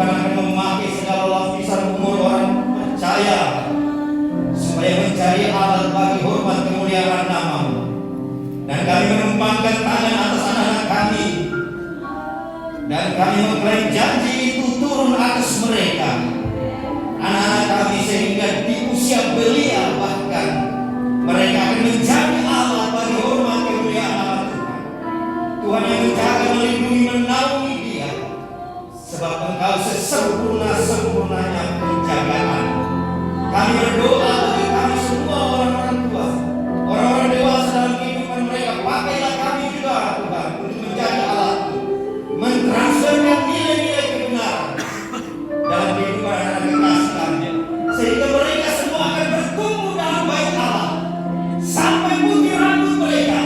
Tuhan akan memakai segala lapisan umur orang percaya supaya mencari alat bagi hormat kemuliaan nama-Mu. Dan kami menumpangkan tangan atas anak-anak kami, dan kami mengklaim janji itu turun atas mereka, anak-anak kami, sehingga di usia belia bahkan mereka akan menjadi alat bagi hormat kemuliaan nama Tuhan. Tuhan yang menjaga, melindungi, menaungi dia, sebab Engkau sesempurna-sempurnanya penjagaan. Kami berdoa bagi kami semua orang-orang tua, orang-orang dewasa dalam kehidupan mereka. Pakailah kami juga Tuhan untuk menjadi alat-Mu, mentransferkan nilai-nilai kebenaran dalam kehidupan anak-anak kekasih kami, sehingga mereka semua akan bertumbuh dalam bait Allah sampai putih rambut mereka,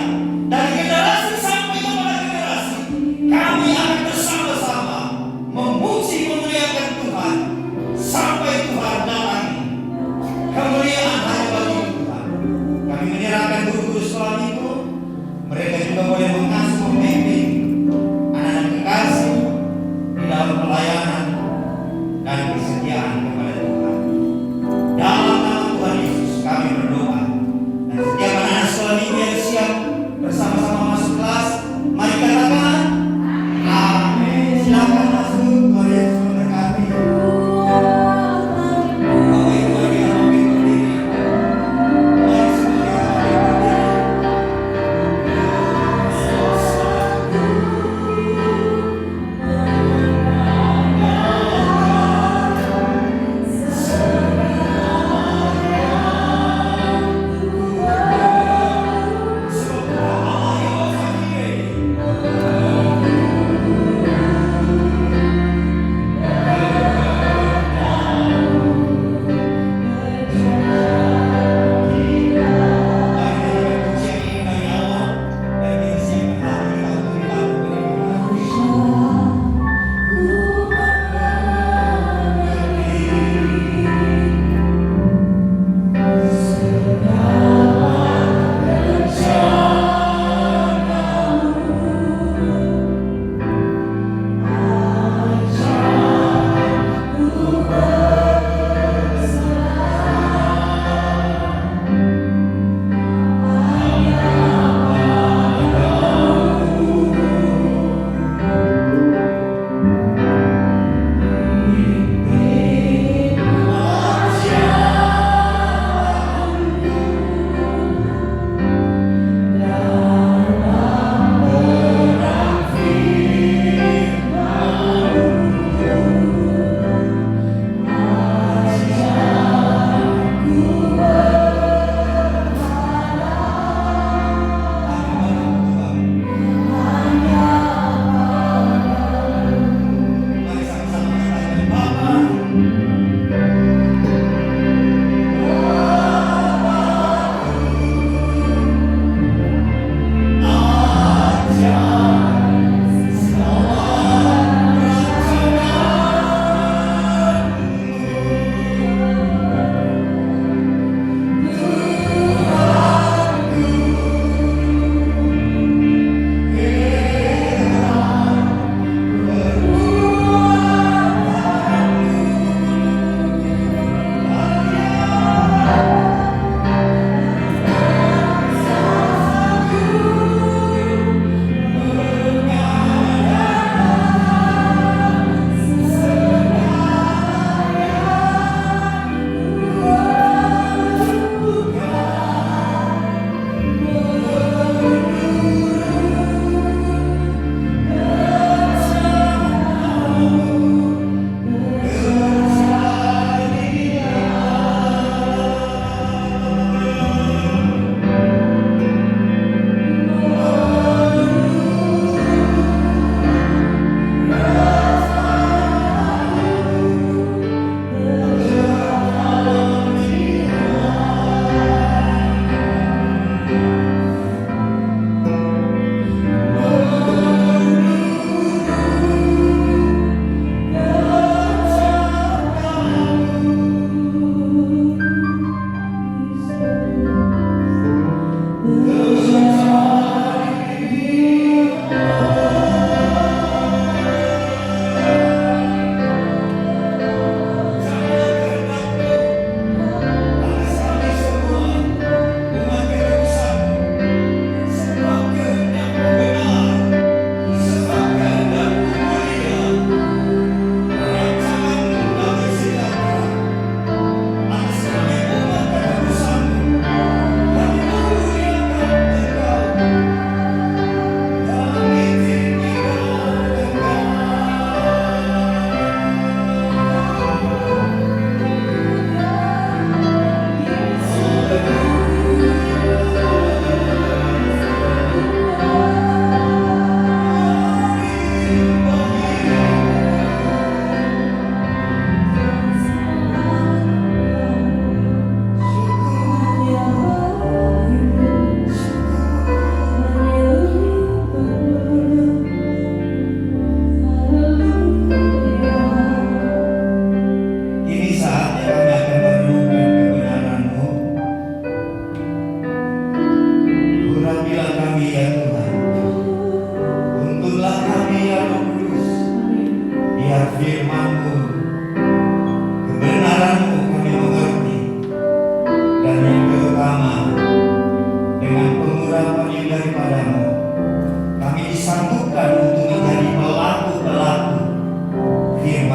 dari generasi sampai kepada generasi. Kami akan bersama-sama memuji, memuliakan Tuhan sampai Tuhan datang. Kemuliaan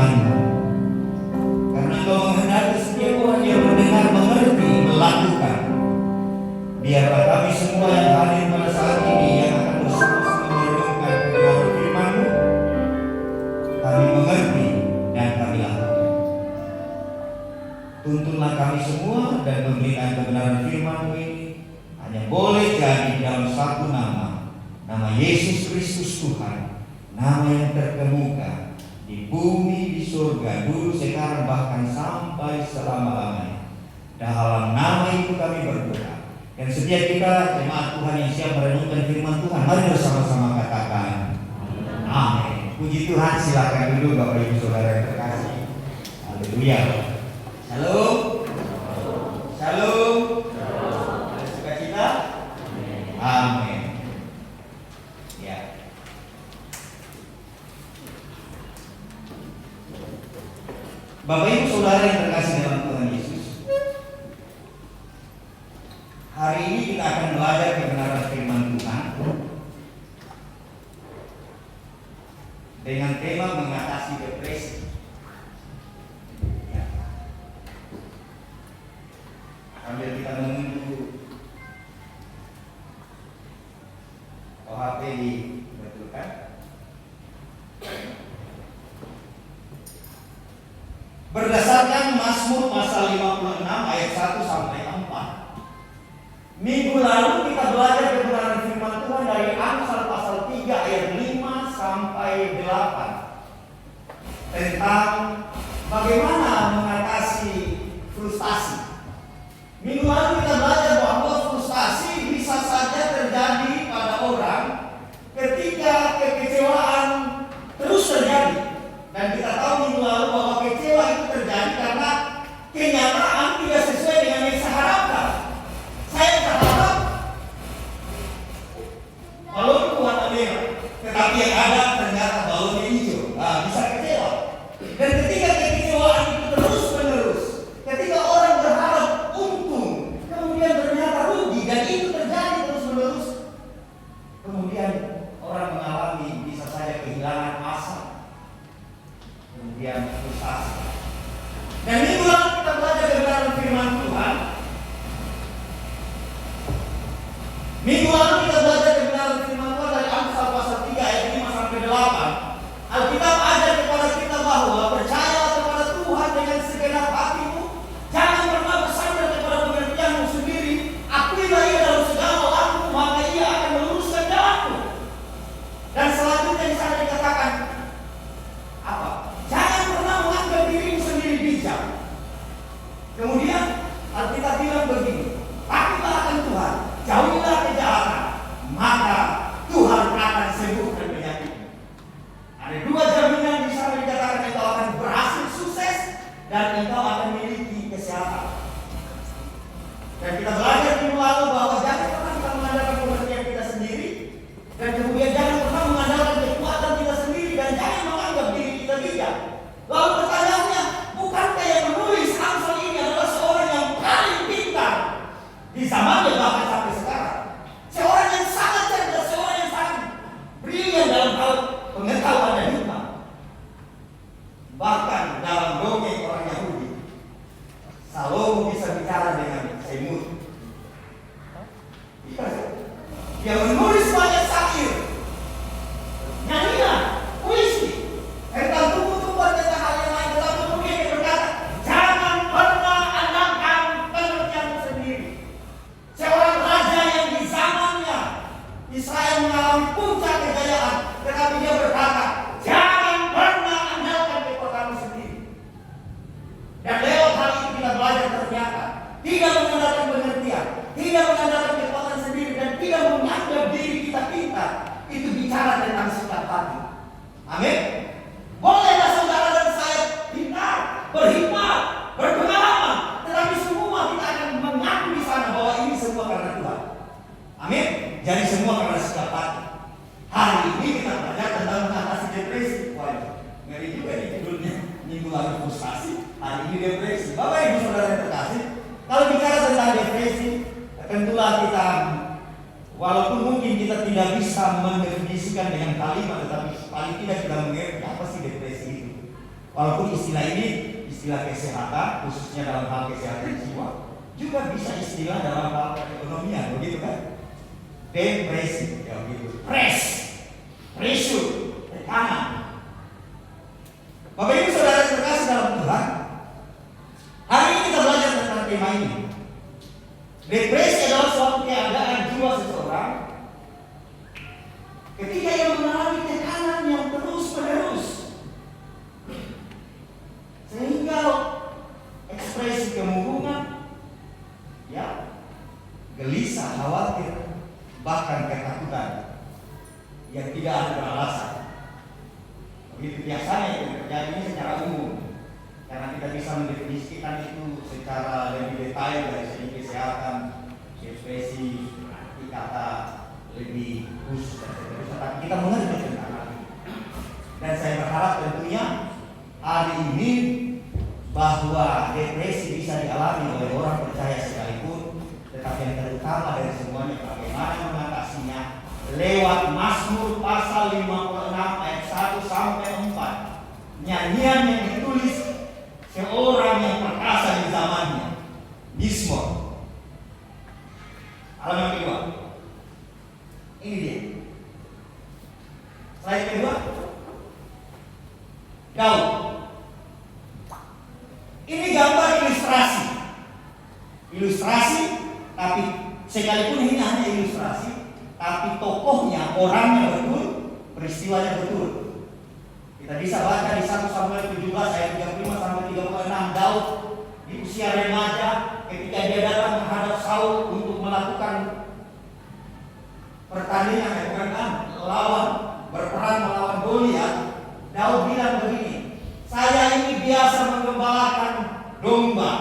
firman-Mu. Karena Engkau menghendaki setiap orang yang mendengar, mengerti, melakukan. Biarlah kami semua yang hadir pada saat ini yang akan bersama-sama merenungkan kebenaran firman-Mu, kami mengerti dan kami lakukan. Tuntunlah kami semua dan pemberitaan kebenaran firman-Mu ini hanya boleh jadi dalam satu nama, nama Yesus Kristus Tuhan, nama yang terkemuka di bumi, di surga, dulu, sekarang, bahkan sampai selama-lamanya. Dalam nama itu kami berdoa. Dan setiap kita jemaat Tuhan yang siap merenungkan firman Tuhan, mari bersama-sama katakan amin. Puji Tuhan, silakan dulu Bapak Ibu Saudara yang terkasih. Haleluya. Shalom. Shalom. Ada sukacita? Amin. Ya. Bapak Ibu Saudara yang terkasih dalam Tuhan Yesus, hari ini kita akan belajar kebenaran firman Tuhan dengan tema mengatasi depresi. Ya. Sambil kita menunggu OHP dibetulkan. Berdasarkan Mazmur pasal 56 ayat 1 sampai 4. Minggu lalu kita belajar kebenaran firman Tuhan dari Amsal pasal 3 ayat 5 sampai 8 tentang bagaimana mengatasi frustasi. Minggu lalu kita belajar bahwa frustasi bisa saja terjadi pada orang ketika kekecewaan terus terjadi. Dan kita tahu minggu lalu bahwa kecewa itu terjadi karena kenyataan tidak sesuai dengan yang saya harapkan. Saya berharap balon warna merah, tetapi yang ada ternyata balonnya hijau. Nah, bisa kecewa. Dan ketika kekecewaan itu terus menerus, ketika orang berharap untung, kemudian ternyata rugi, dan itu terjadi terus menerus, kemudian orang mengalami bisa saja kehilangan asa, kemudian frustasi. Dan minggu lalu kita belajar kebenaran firman Tuhan. Minggu lalu kita belajar kebenaran firman Tuhan dari Amsal pasal 3 ayat 5 sampai 8. Alkitab ajar kepada kita bahwa percaya kepada Tuhan dengan segenap hatimu, jangan pernah bersandar kepada pengertianmu sendiri. Akuilah ia dalam segala langkahmu, maka ia akan meluruskan jalanmu. Dan selanjutnya di sana dikatakan apa? Jangan pernah menganggap dirimu sendiri bijak. Kemudian Alkitab bilang begini, takutlah akan Tuhan, jauhilah kejahatan, maka Tuhan akan sembuhkan penyakitmu. Ada dua jaminan di sana dikatakan engkau akan berhasil sukses dan engkau akan memiliki kesehatan. Dan kita belajar minggu lalu bahwa jangan pernah kita mengandalkan pengertian kita sendiri, dan kemudian jangan pernah mengandalkan kekuatan kita sendiri, dan jangan menganggap diri kita bijak. Lalu pertanyaannya, bukankah yang menulis Amsal ini adalah seorang yang paling pintar di zamannya bahkan sampai sekarang? Seorang yang sangat cerdas, seorang yang sangat brilian dalam hal pengetahuan dan hikmah. Bahkan dalam dongeng orang Yahudi, Salomo bisa bicara dengan semut. Dia menulis banyak syair, nyanyian, puisi tentang tumbuh-tumbuhan, tentang hal yang lain. Tetapi kemudian dia berkata, jangan pernah andalkan pengertianmu sendiri. Seorang raja yang di zamannya Israel mengalami puncak kejayaan, tetapi dia berkata, jangan pernah andalkan kekuatanmu sendiri. Dan lewat hal itu kita belajar ternyata tidak mengandalkan pengertian, tidak mengandalkan kekuatan sendiri, dan tidak menganggap diri kita pintar. Itu bicara tentang sikap hati. Amin. Bolehlah saudara dan saya pintar, berhikmat, berpengalaman, tetapi semua kita akan mengaku di sana bahwa ini semua karena Tuhan. Amin. Jadi semua karena sikap hati. Hari ini kita belajar tentang mengatasi depresi. Wah, ngeri juga nih judulnya. Minggu lalu frustasi, hari ini depresi. Bapak Ibu Saudara yang terkasih, kalau bicara tentang depresi, tentulah kita, walaupun mungkin kita tidak bisa mendefinisikan dengan kalimat, tetapi paling tidak kita mengerti apa sih depresi itu. Walaupun istilah ini istilah kesehatan, khususnya dalam hal kesehatan jiwa, juga bisa istilah dalam hal ekonomian, begitu kan? Depresi, ya begitu. Pressure, tekanan. Bapak Ibu Saudara terkasih dalam Tuhan, hari ini kita belajar tentang tema ini. Depresi adalah suatu keadaan jiwa seseorang ketika ia mengalami tekanan yang terus-menerus, sehingga ekspresi kemurungan, ya, gelisah, khawatir, bahkan ketakutan yang tidak ada beralasan. Begitu biasanya itu terjadi secara umum, karena kita bisa mendefinisikan itu secara lebih detail dari segi kesehatan, depresi, arti kata lebih khusus, tapi kita mengerti tentang hal ini. Dan saya berharap tentunya hari ini bahwa depresi bisa dialami oleh orang percaya sekalipun, tetapi yang terutama dari semuanya bagaimana mengatasinya lewat Mazmur pasal 56 ayat 1 sampai 4. Nyanyian yang ditulis seorang yang perkasa di zamannya, Mizmor. Halaman kedua. Ini dia. Slide kedua. Daud. Ini gambar ilustrasi. Ilustrasi, tapi sekalipun ini hanya ilustrasi, tapi tokohnya, orangnya betul, peristiwanya betul. Kita bisa baca di 1 Samuel 17 ayat 35 sampai 36. Daud di usia remaja ketika dia datang menghadap Saul untuk melakukan pertandingan berperang melawan Goliat. Daud bilang begini, saya ini biasa menggembalakan domba,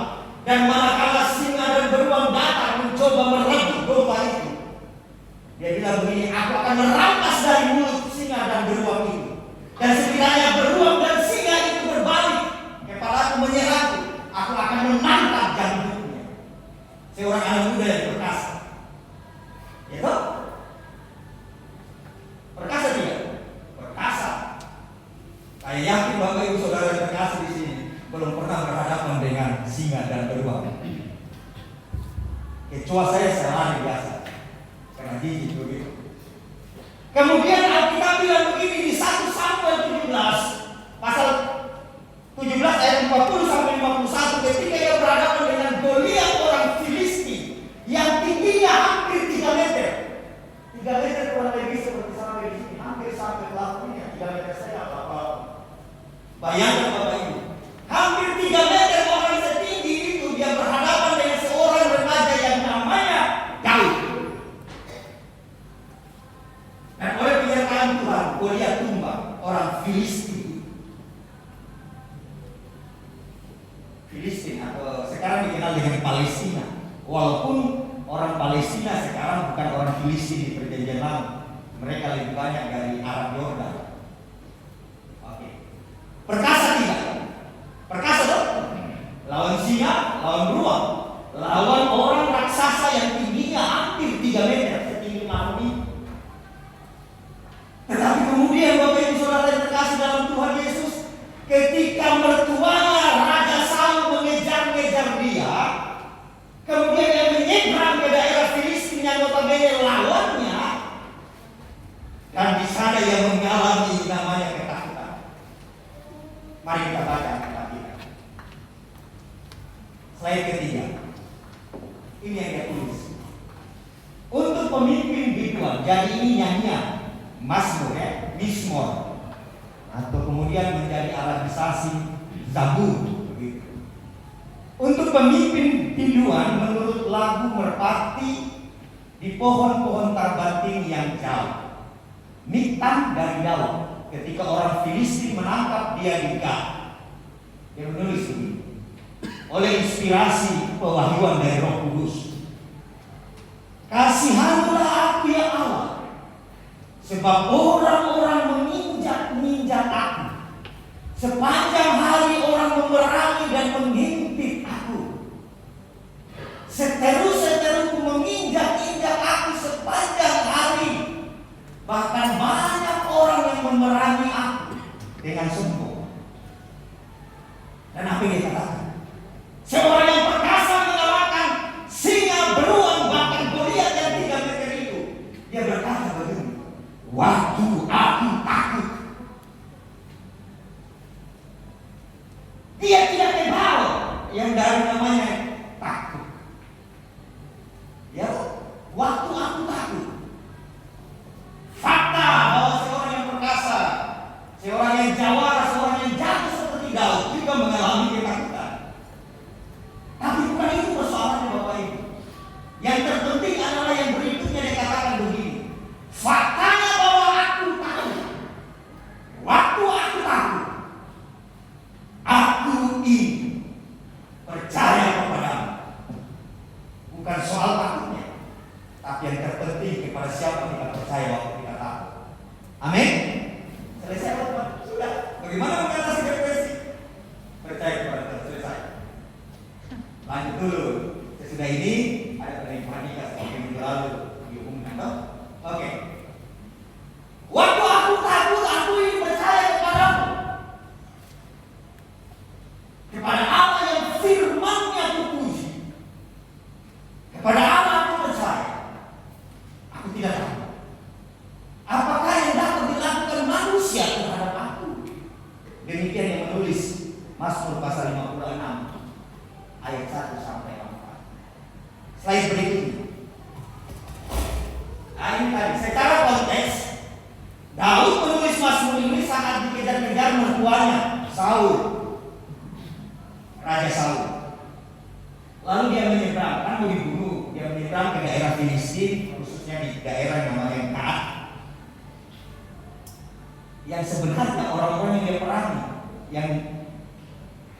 dan manakala singa dan beruang datang mencoba merebut domba itu, dia bilang begini, aku akan merampas dari mulut singa dan beruang itu, dan sekiranya beruang dan singa itu berbalik kepadaku menyerangku, aku akan menangkap jantungnya. Seorang anak muda yang perkasa, ya toh? Perkasa tidak? Perkasa. Saya yakin Bapak Ibu Saudara terkasih di sini belum pernah berhadapan dengan singa dan beruang. Kecuali saya lari biasa, karena jijik begitu. Kemudian Alkitab bilang begini di 1 Samuel 17 pasal 17 ayat 40 sampai 51, ketika ia berhadapan dengan Goliat orang Filisti yang tingginya hampir 3 meter. 3 meter kurang lebih seperti sampai di sini, hampir sampai pelakunya 3 meter saya apa. Bayangkan Bapak Ibu, hampir 3 meter orang setinggi itu, dia berhadapan dengan seorang remaja yang namanya Daud. Dan oleh penyertaan Tuhan, Goliat tumbang, orang Filistin. Filistin atau sekarang dikenal dengan Palestina. Walaupun orang Palestina sekarang bukan orang Filistin di perjanjian lama, mereka lebih banyak dari Arab Yordan. Oke. Perkasa tidak? Perkasa dong? Lawan singa, lawan beruang, lawan orang raksasa yang tingginya hampir 3 meter, setinggi makhluk ini. Tetapi kemudian Bapak Ibu Saudara yang terkasih dalam Tuhan Yesus, ketika mertuanya Raja Saul mengejar-ngejar dia, kemudian dia menyeberang ke daerah Filistin yang notabene lawannya, dan di sana ia mengalami namanya ketakutan. Mari kita baca kitab kita. Slide ketiga. Ini yang dia tulis. Untuk pemimpin biduan, jadi ini nyanyian Mazmur, Mizmor, atau kemudian menjadi arabisasi Zabur. Untuk pemimpin biduan menurut lagu merpati di pohon-pohon tarbanting yang jauh. Miktan dari Daud ketika orang Filistin menangkap dia di Gat. Dia menulis ini oleh inspirasi pewahyuan dari Roh Kudus. Kasihanlah aku ya Allah, sebab orang-orang menginjak-injak aku. Sepanjang hari orang memerangi dan menghimpit aku. Seteru-seteruku menginjak-injak aku sepanjang hari. Bahkan banyak orang yang memerangi aku dengan sombong. Dan apa yang dia katakan? Seorang yang perkasa mengalahkan singa, beruang, bahkan Goliat yang 3 meter itu. Dia berkata begini, waktu aku takut. Dia tidak kenal yang dari namanya takut. Ya, waktu aku takut. Fakta bahwa seorang yang perkasa, seorang yang jawara, seorang yang jatuh seperti Daud juga mengalami ketakutan. Tapi bukan itu persoalannya Bapak Ibu. Yang terpenting adalah yang berikutnya dikatakan begini. Faktanya bahwa aku tahu. Waktu aku takut. Aku ingin percaya kepadamu. Bukan soal takutnya, tapi yang terpenting kepada siapa kita percaya waktu kita takut. Amin. Selesai Bapak? Sudah. Bagaimana mengatasi depresi? Percaya kepada Tuhan. Selesai. Lanjut dulu. Sesudah ini ada penikah seperti minggu lalu diumumkan. Oke. Waktu aku takut, aku ingin percaya kepadamu. Kepada Allah yang firman-Nya aku puji. Kepada Allah aku percaya. Aku tidak tahu apakah yang dapat dilakukan manusia terhadap aku. Demikian yang menulis Mazmur pasal 56 ayat 1 sampai 4. Slide berikutnya. Nah ini tadi secara konteks Daud menulis Mazmur ini saat dikejar-kejar mertuanya Saul, Raja Saul. Lalu dia menyeberang, kan mau dibunuh. Dia menyeberang ke daerah Filistin, khususnya di daerah namanya Gath, yang sebenarnya orang-orang yang dia perangi, yang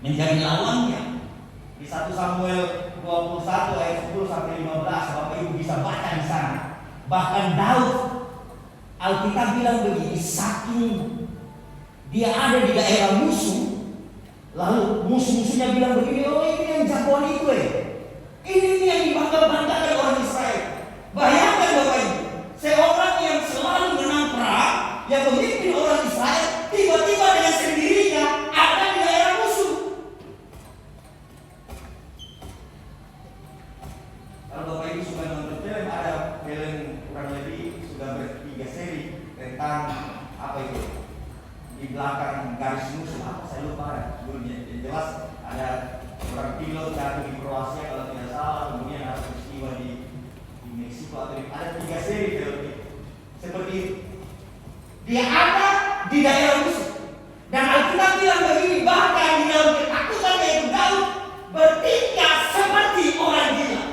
menjadi lawannya. Di 1 Samuel 21 ayat 10 sampai 15, Bapak Ibu bisa baca di sana. Bahkan Daud, Alkitab bilang begini, saking dia ada di daerah musuh, lalu musuh-musuhnya bilang begini, oh ini yang jagoan itu ini yang dibangga-banggakan orang Israel. Bayangkan Bapak Ibu, seorang yang selalu menang perang, yang memimpin orang Israel, tiba-tiba dengan sendirinya ada di daerah musuh. Kalau Bapak Ibu suka nonton film, ada film kurang lebih sudah ber-3 seri tentang apa itu, di belakang garis musuh, apa saya lupa judulnya. Yang jelas ada seorang pilot jatuh di Kroasia kalau tidak salah, kemudian ada peristiwa di Meksiko, atau ada 3 seri film itu. Seperti itu. Dia ada di daerah musuh. Dan Alkitab bilang begini, bahkan di dalam ketakutan yaitu Daud bertingkah seperti orang gila.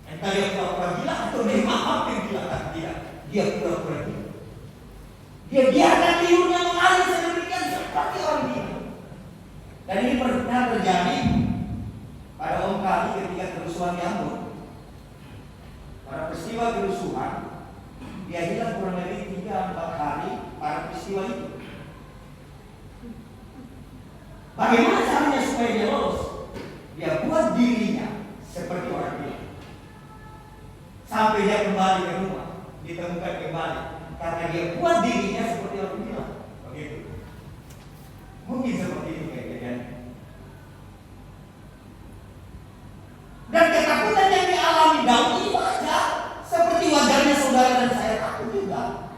Entah dia pura-pura gila atau memang hampir gila, tapi tidak. Dia pura-pura gila. Dia biarkan liurnya mengalir sedemikian seperti orang gila. Dan ini pernah terjadi pada Om Kali ketika kerusuhan di Ambon. Pada peristiwa kerusuhan, dia hilang kurang lebih 3-4 hari pada peristiwa itu. Bagaimana caranya supaya dia lolos? Dia buat dirinya seperti orang gila. Sampai dia kembali ke rumah, ditemukan kembali. Karena dia buat dirinya seperti orang gila. Begitu. Mungkin seperti itu kejadian. Dan ketakutan yang dialami Daud itu wajar. Seperti wajarnya saudara dan saya takut juga.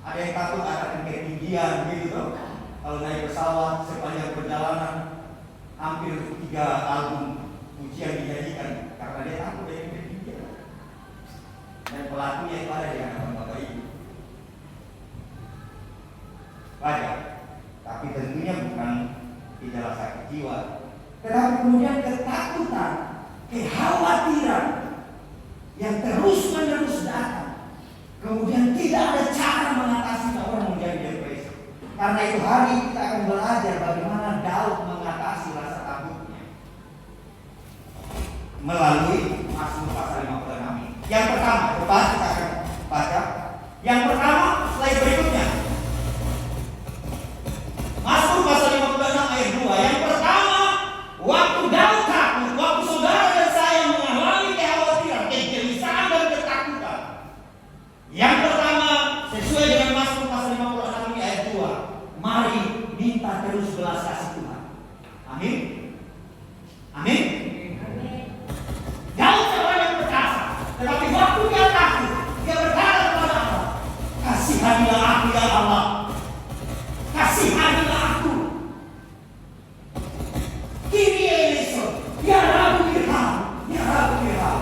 Ada yang takut akan ketinggian gitu toh. Kalau naik pesawat sepanjang perjalanan hampir 3 album pujian dinyanyikan karena dia takut dengan ketinggian. Dan pelakunya itu ada di hadapan Bapak Ibu. Wajar. Tapi tentunya bukan gejala sakit jiwa. Tetapi kemudian ketakutan, kekhawatiran yang terus-menerus datang. Kemudian tidak ada cara mengatasi orang menjadi depresi. Karena itu hari ini kita akan belajar bagaimana Daud mengatasi rasa takutnya melalui Mazmur pasal 56. Yang pertama, lepas kita akan baca. Yang pertama, slide berikutnya. Mazmur pasal 56 ayat 2. Yang pertama, waktu Daud takut, waktu saudara dan saya mengalami kekhawatiran, kegelisahan dan ketakutan. Yang pertama, sesuai dengan Mazmur pasal 56 ayat 2, mari minta terus belas kasih Tuhan. Amin. Amin. Daud seorang yang perkasa, tetapi waktu dia takut, dia berkata kepada Allah, kasihanilah aku ya Allah, kasihanilah aku. Kini Elisa, dia ragu dirham, dia ragu dirham.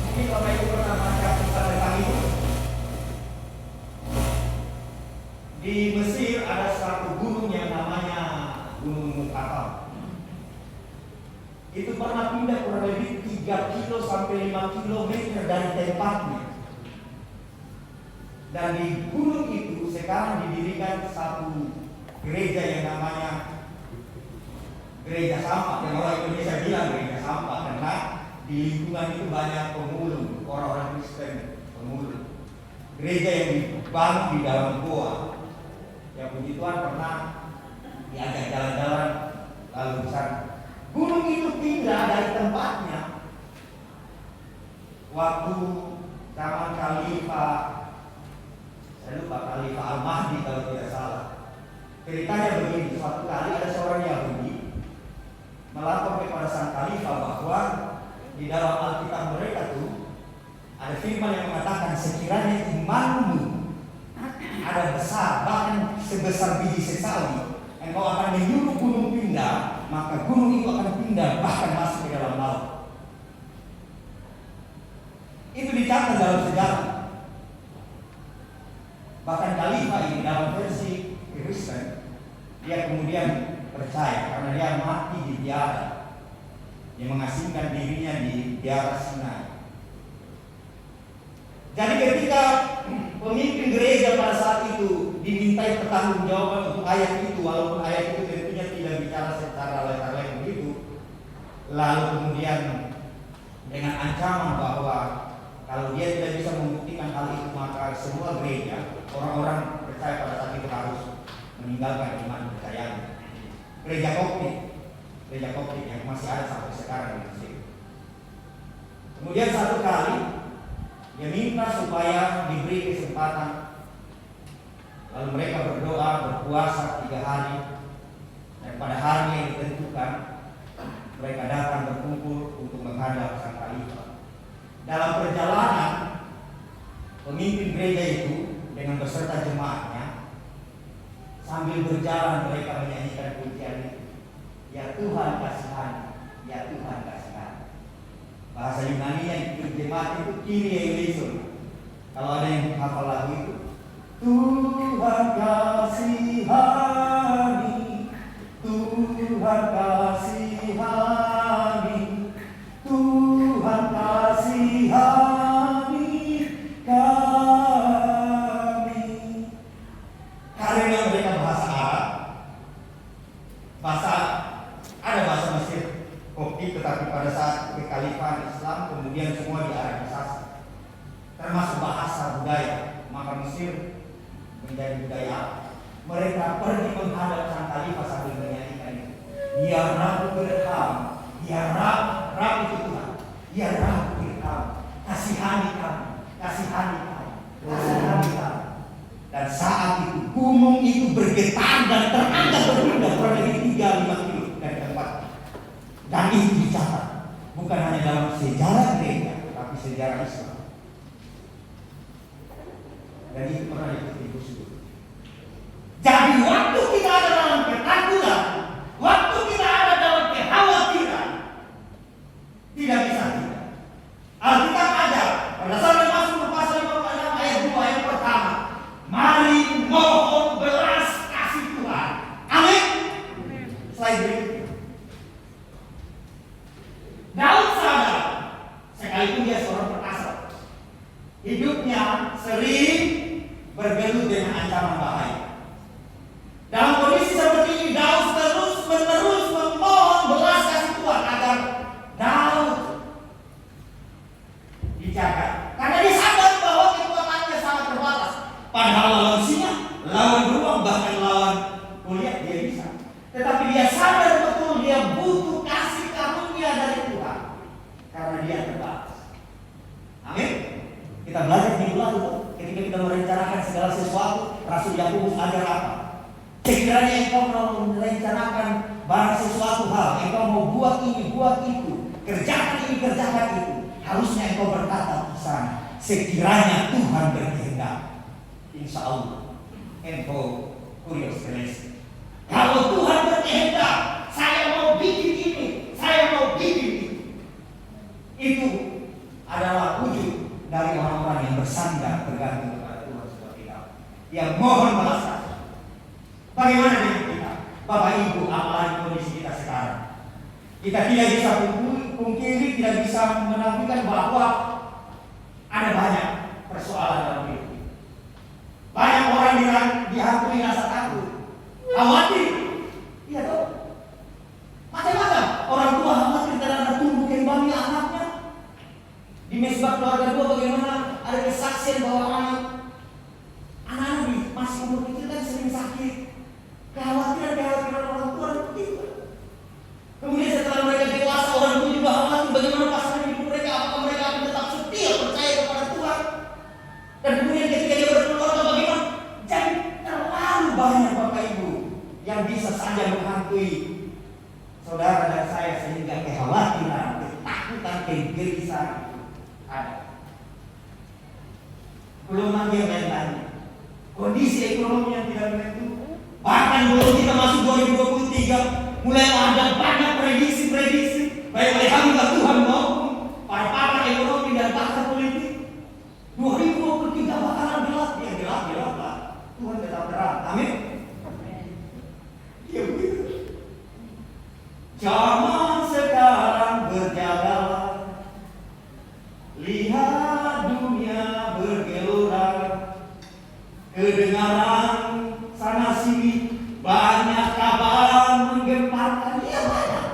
Mungkin Bapak Ibu pernah baca kisah tentang itu. Di Mesir ada suatu gunung yang namanya Gunung Mukatam. Itu pernah pindah kurang lebih 3 kilo sampai 5 kilometer dari tempatnya. Dan di gunung itu sekarang didirikan satu gereja yang namanya gereja sampah. Yang orang Indonesia bilang gereja sampah karena di lingkungan itu banyak pemulung, orang-orang Kristen pemulung. Gereja yang dibangun di dalam goa. Ya puji Tuhan pernah diajak jalan-jalan lalu besar. Gunung itu pindah dari tempatnya waktu zaman Khalifah, saya lupa, Khalifah Al-Mahdi kalau tidak salah. Ceritanya begini, suatu kali ada seorang Yahudi melapor kepada sang Khalifah bahwa di dalam Alkitab mereka tuh ada firman yang mengatakan sekiranya imanmu ada besar, bahkan sebesar biji sesawi, engkau akan menyuruh gunung pindah, maka gunung itu akan pindah bahkan masuk ke dalam laut. Itu dicatat dalam sejarah. Bahkan Khalifah ini dalam versi Kristen, dia kemudian percaya karena dia mati di biara. Dia mengasingkan dirinya di biara Sinai. Jadi ketika pemimpin gereja pada saat itu dimintai pertanggungjawaban untuk ayat itu, walaupun ayat itu tentunya tidak bicara secara letter begitu, lalu kemudian dengan ancaman bahwa kalau dia tidak bisa membuktikan hal itu, maka semua gereja, orang-orang percaya pada saat itu harus meninggalkan iman kepercayaan. Gereja Koptik yang masih ada sampai sekarang di Mesir. Kemudian satu kali dia minta supaya diberi kesempatan. Lalu mereka berdoa, berpuasa 3 hari. Dan pada hari yang ditentukan, mereka datang berkumpul untuk menghadap sang Khalifah. Dalam perjalanan, pemimpin gereja itu dengan beserta jemaatnya sambil berjalan mereka menyanyikan pujian itu. Ya Tuhan kasihani, ya Tuhan kasihani. Bahasa Yunani yang diterjemahkan itu Kyrie eleison. Kalau ada yang hafal lagu itu, Tuhan kasihani, Tuhan kasihani, Tuhan kasihani kami. Karena mereka bahasa Arab, ada bahasa Mesir Koptik, tetapi pada saat kekhalifahan Islam kemudian semua diarabisasi, termasuk bahasa budaya. Maka Mesir menjadi budaya. Mereka pergi menghadap sang Khalifah sambil menyanyikan itu. Ya Rabb Irham, ya Rabb itu Tuhan. Ya Rabb Irham, kasihani kami, kasihani kami, kasihani kami. Dan saat itu gunung itu bergetar dan terangkat berpindah kurang lebih 3-5 kilo dari tempat. Dan itu dicatat bukan hanya dalam sejarah gereja, tapi sejarah Islam. Dan itu pernah dikutip. Jadi waktu kita ada dalam ketakutan, waktu kita ada dalam kekhawatiran, tidak bisa tidak. Alkitab ajar berdasarkan Mazmur pasal 56 ayat 2 yang pertama, mari mohon belas kasih Tuhan. Amin. Slide berikutnya. Daud sadar, sekalipun dia seorang perkasa, hidupnya sering bergelut dengan ancaman bahaya. Dalam kondisi seperti ini, Daud terus-menerus memohon belas kasih Tuhan agar Daud dijaga. Karena dia sadar bahwa kekuatannya sangat terbatas. Padahal lawan singa, lawan beruang, bahkan lawan Goliat dia bisa. Tetapi dia sadar betul dia butuh kasih karunia dari Tuhan. Karena dia terbatas. Amin. Kita belajar di bulan itu ketika kita merencanakan segala sesuatu, Rasul Yakobus ajar apa? Sekiranya engkau mau merencanakan barang sesuatu hal, engkau mau buat ini, buat itu, kerjakan ini, kerjakan itu, harusnya engkau berkata di sana, sekiranya Tuhan berkehendak, insya Allah engkau kurios selesai. Kalau Tuhan berkehendak, saya mau bikin ini, saya mau bikin itu. Itu adalah wujud dari orang-orang yang bersandar bergantung kepada Tuhan seperti itu, yang mohon balas kasih. Bagaimana dengan kita, Bapak Ibu, apalagi kondisi kita sekarang? Kita tidak bisa pungkiri, tidak bisa menafikan bahwa ada banyak persoalan dalam hidup. Banyak orang dihantui rasa takut, khawatir. Iya toh? Macam-macam. Orang tua khawatir terhadap tumbuh kembangnya anaknya. Di mesbah keluarga dua bagaimana ada kesaksian bahwa anak-anak masih umur kecil kan sering sakit. Kekhawatiran orang tua begitu. Kemudian setelah mereka dewasa, orang tua juga khawatir bagaimana pasangan hidup mereka, apakah mereka akan tetap setia percaya kepada Tuhan. Dan kemudian ketika dia berkeluarga bagaimana? Jadi terlalu banyak Bapak Ibu yang bisa saja menghantui saudara dan saya sehingga kekhawatiran, ketakutan, kegelisahan ada. Belum lagi yang lain-lain. Kondisi ekonomi yang tidak menentu. Bahkan belum kita masuk 2023, mulai ada banyak prediksi-prediksi baik oleh hamba Tuhan maupun para pakar ekonomi dan pakar politik. 2023 bakalan gelap, ya gelap lah. Tuhan tetap terang. Amin. Ya begitu. Zaman sekarang berjalan, lihat dunia bergelora, kedengaran sana sini banyak kabar menggemparkan, ya banyak.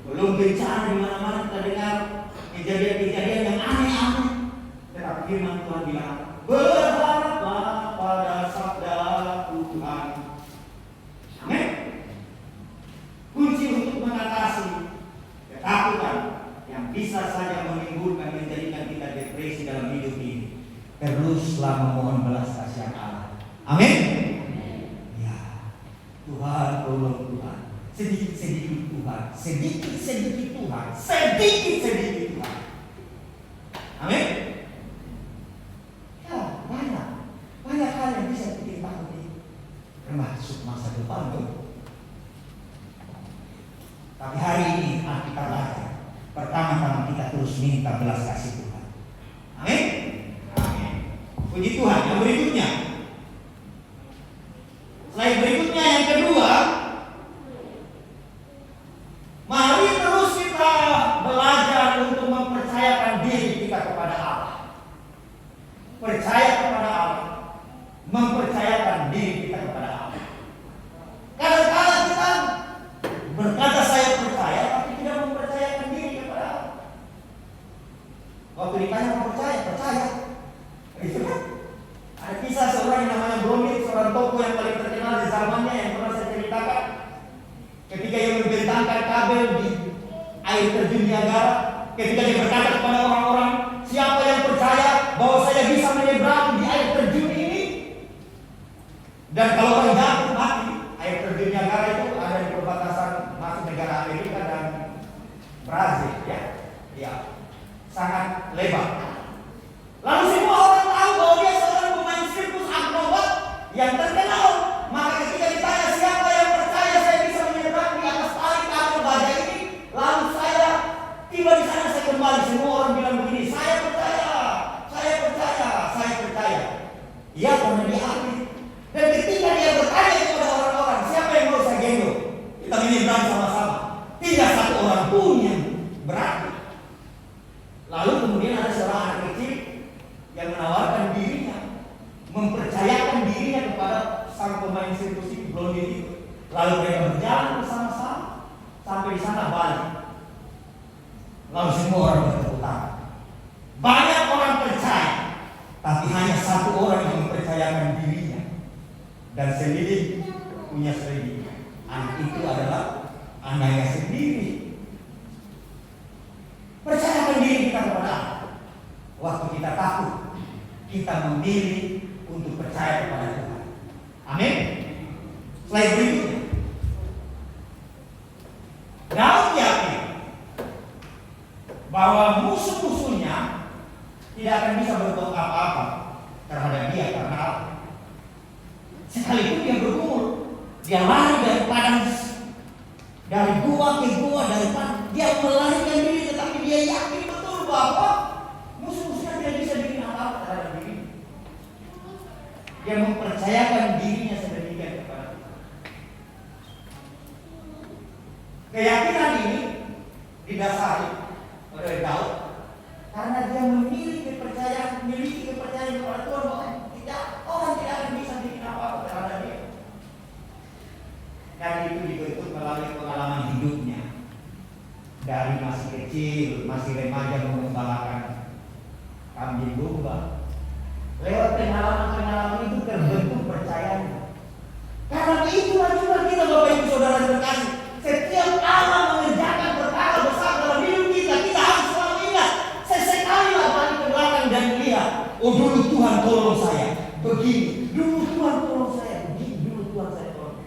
Belum bencana di mana-mana kita dengar kejadian-kejadian yang aneh-aneh. Tetapi firman Tuhan bilang, berharaplah pada sabda Tuhan. Amin. Kunci untuk mengatasi ketakutan yang bisa saja menimbulkan menjadikan kita depresi dalam hidup ini, teruslah memohon belas kasihan Allah. Amin. Tuhan, tolong Tuhan, sedikit-sedikit Tuhan, sedikit-sedikit Tuhan, sedikit-sedikit Tuhan. Amin. Ya, banyak hal yang bisa bikin takut ini, termasuk masa depan tuh. Tapi hari ini kita belajar, pertama-tama kita terus minta belas kasih Tuhan. Amin. Amin. Puji Tuhan. Yang berikutnya. Slide berikutnya yang kedua, mari terus kita belajar untuk mempercayakan diri kita kepada Allah. Percaya kepada Allah, mempercayakan diri kita kepada Allah. Kadang-kadang kita berkata saya percaya, tapi tidak mempercayakan diri kepada Allah. Waktu ditanya mau percaya. Itu kan? Ada kisah seorang yang namanya Bromit, seorang tokoh yang paling terkenal di zamannya yang pernah saya ceritakan. Ketika ia membentangkan kabel di air terjun Niagara, ketika dia berkata kepada orang-orang, siapa yang percaya bahwa saya bisa menyeberang di air terjun ini? Dan kalau orang jatuh mati. Air terjun Niagara itu ada di perbatasan masuk negara Amerika dan Brazil, ya, sangat lebar. Lalu semua orang tahu bahwa dia seorang pemain sirkus akrobat yang terkenal. Maka ketika ditanya siapa yang percaya saya bisa menyeberang di atas tali kabel baja ini, lalu saya tiba di sana, saya kembali, semua orang bilang begini, saya percaya. Ia karena dia ahli. Dan ketika dia bertanya kepada orang-orang, siapa yang mau saya gendong? Kita menyeberang sama-sama. Tidak satu orang pun yang berani. Lalu kemudian ada seorang anak kecil yang menawarkan dirinya, mempercayakan dirinya kepada sang pemain sirkus itu, blondin itu. Lalu mereka berjalan bersama-sama sampai di sana balik. Lalu semua orang bertepuk tangan. Banyak orang percaya, tapi hanya satu orang yang mempercayakan dirinya. Dan sendiri punya sendiri. Anak itu adalah anaknya sendiri. Percayakan diri kita kepada Allah. Waktu kita takut, kita memilih untuk percaya kepada Tuhan. Amin. slide berikutnya. Daud yakin bahwa musuh-musuhnya tidak akan bisa berbuat apa-apa terhadap dia karena apa? Sekalipun dia bergumul, dia lari dari padang, dari gua ke gua, dari padang, dia melarikan diri, tetapi dia yakin betul bahwa musuh-musuhnya tidak bisa bikin apa-apa terhadap diri. Dia mempercayakan dirinya sedemikian kepada Tuhan. Keyakinan ini didasari oleh Daud karena dia memiliki kepercayaan kepada Tuhan bahwa orang tidak akan bisa bikin apa-apa terhadap dia. Dan itu dibentuk melalui pengalaman hidupnya. Dari masih kecil, masih remaja mengembalakan kambing domba. Lewat pengalaman-pengalaman itu terbentuk percayaan. Karena itulah juga kita Bapak Ibu Saudara terkasih. Setiap Allah mengerjakan perkara besar dalam hidup kita, kita harus selalu ingat. Sesekali lah balik ke belakang dan melihat, oh dulu Tuhan tolong saya begini, dulu Tuhan tolong saya begini, dulu Tuhan saya tolong.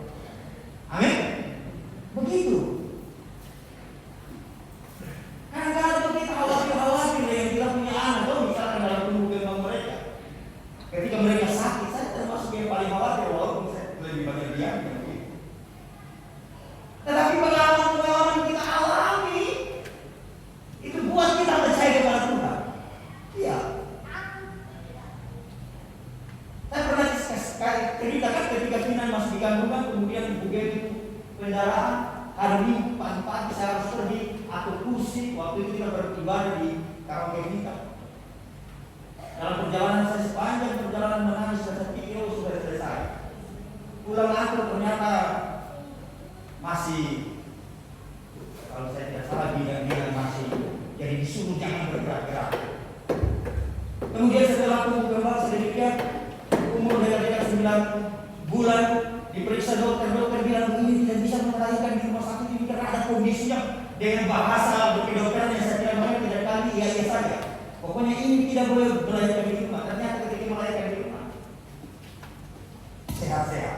Amin. Begitu. Kadang-kadang kita khawatir yang tidak punya anak, misalkan dalam tumbuh kembang mereka. Ketika mereka sakit, saya termasuk yang paling khawatir walaupun saya lebih banyak diam. Tetapi pengalaman-pengalaman kita alami itu buat kita percaya kepada Tuhan. Iya. Saya pernah ceritakan ketika Kinan masih di kandungan, kemudian begitu kendaraan hari Minggu pagi-pagi saya harus pergi atau kursi. Waktu itu kita beribadah di karaoke kita. Dalam perjalanan saya sepanjang perjalanan menangis dan saya pikir sudah selesai. Pulang aku ternyata masih, kalau saya tidak salah bilang masih, jadi disuruh jangan bergerak-gerak. Kemudian setelah tumbuh kembang sedemikian, umur dekat-dekat 9 bulan, diperiksa dokter bilang ini tidak bisa melahirkan di rumah sakit ini karena ada kondisinya. Dengan bahasa kedokteran yang saya tidak mau tidak kali iya saja. Pokoknya ini tidak boleh melahirkan di rumah. Ternyata ketika melahirkan di rumah sehat-sehat.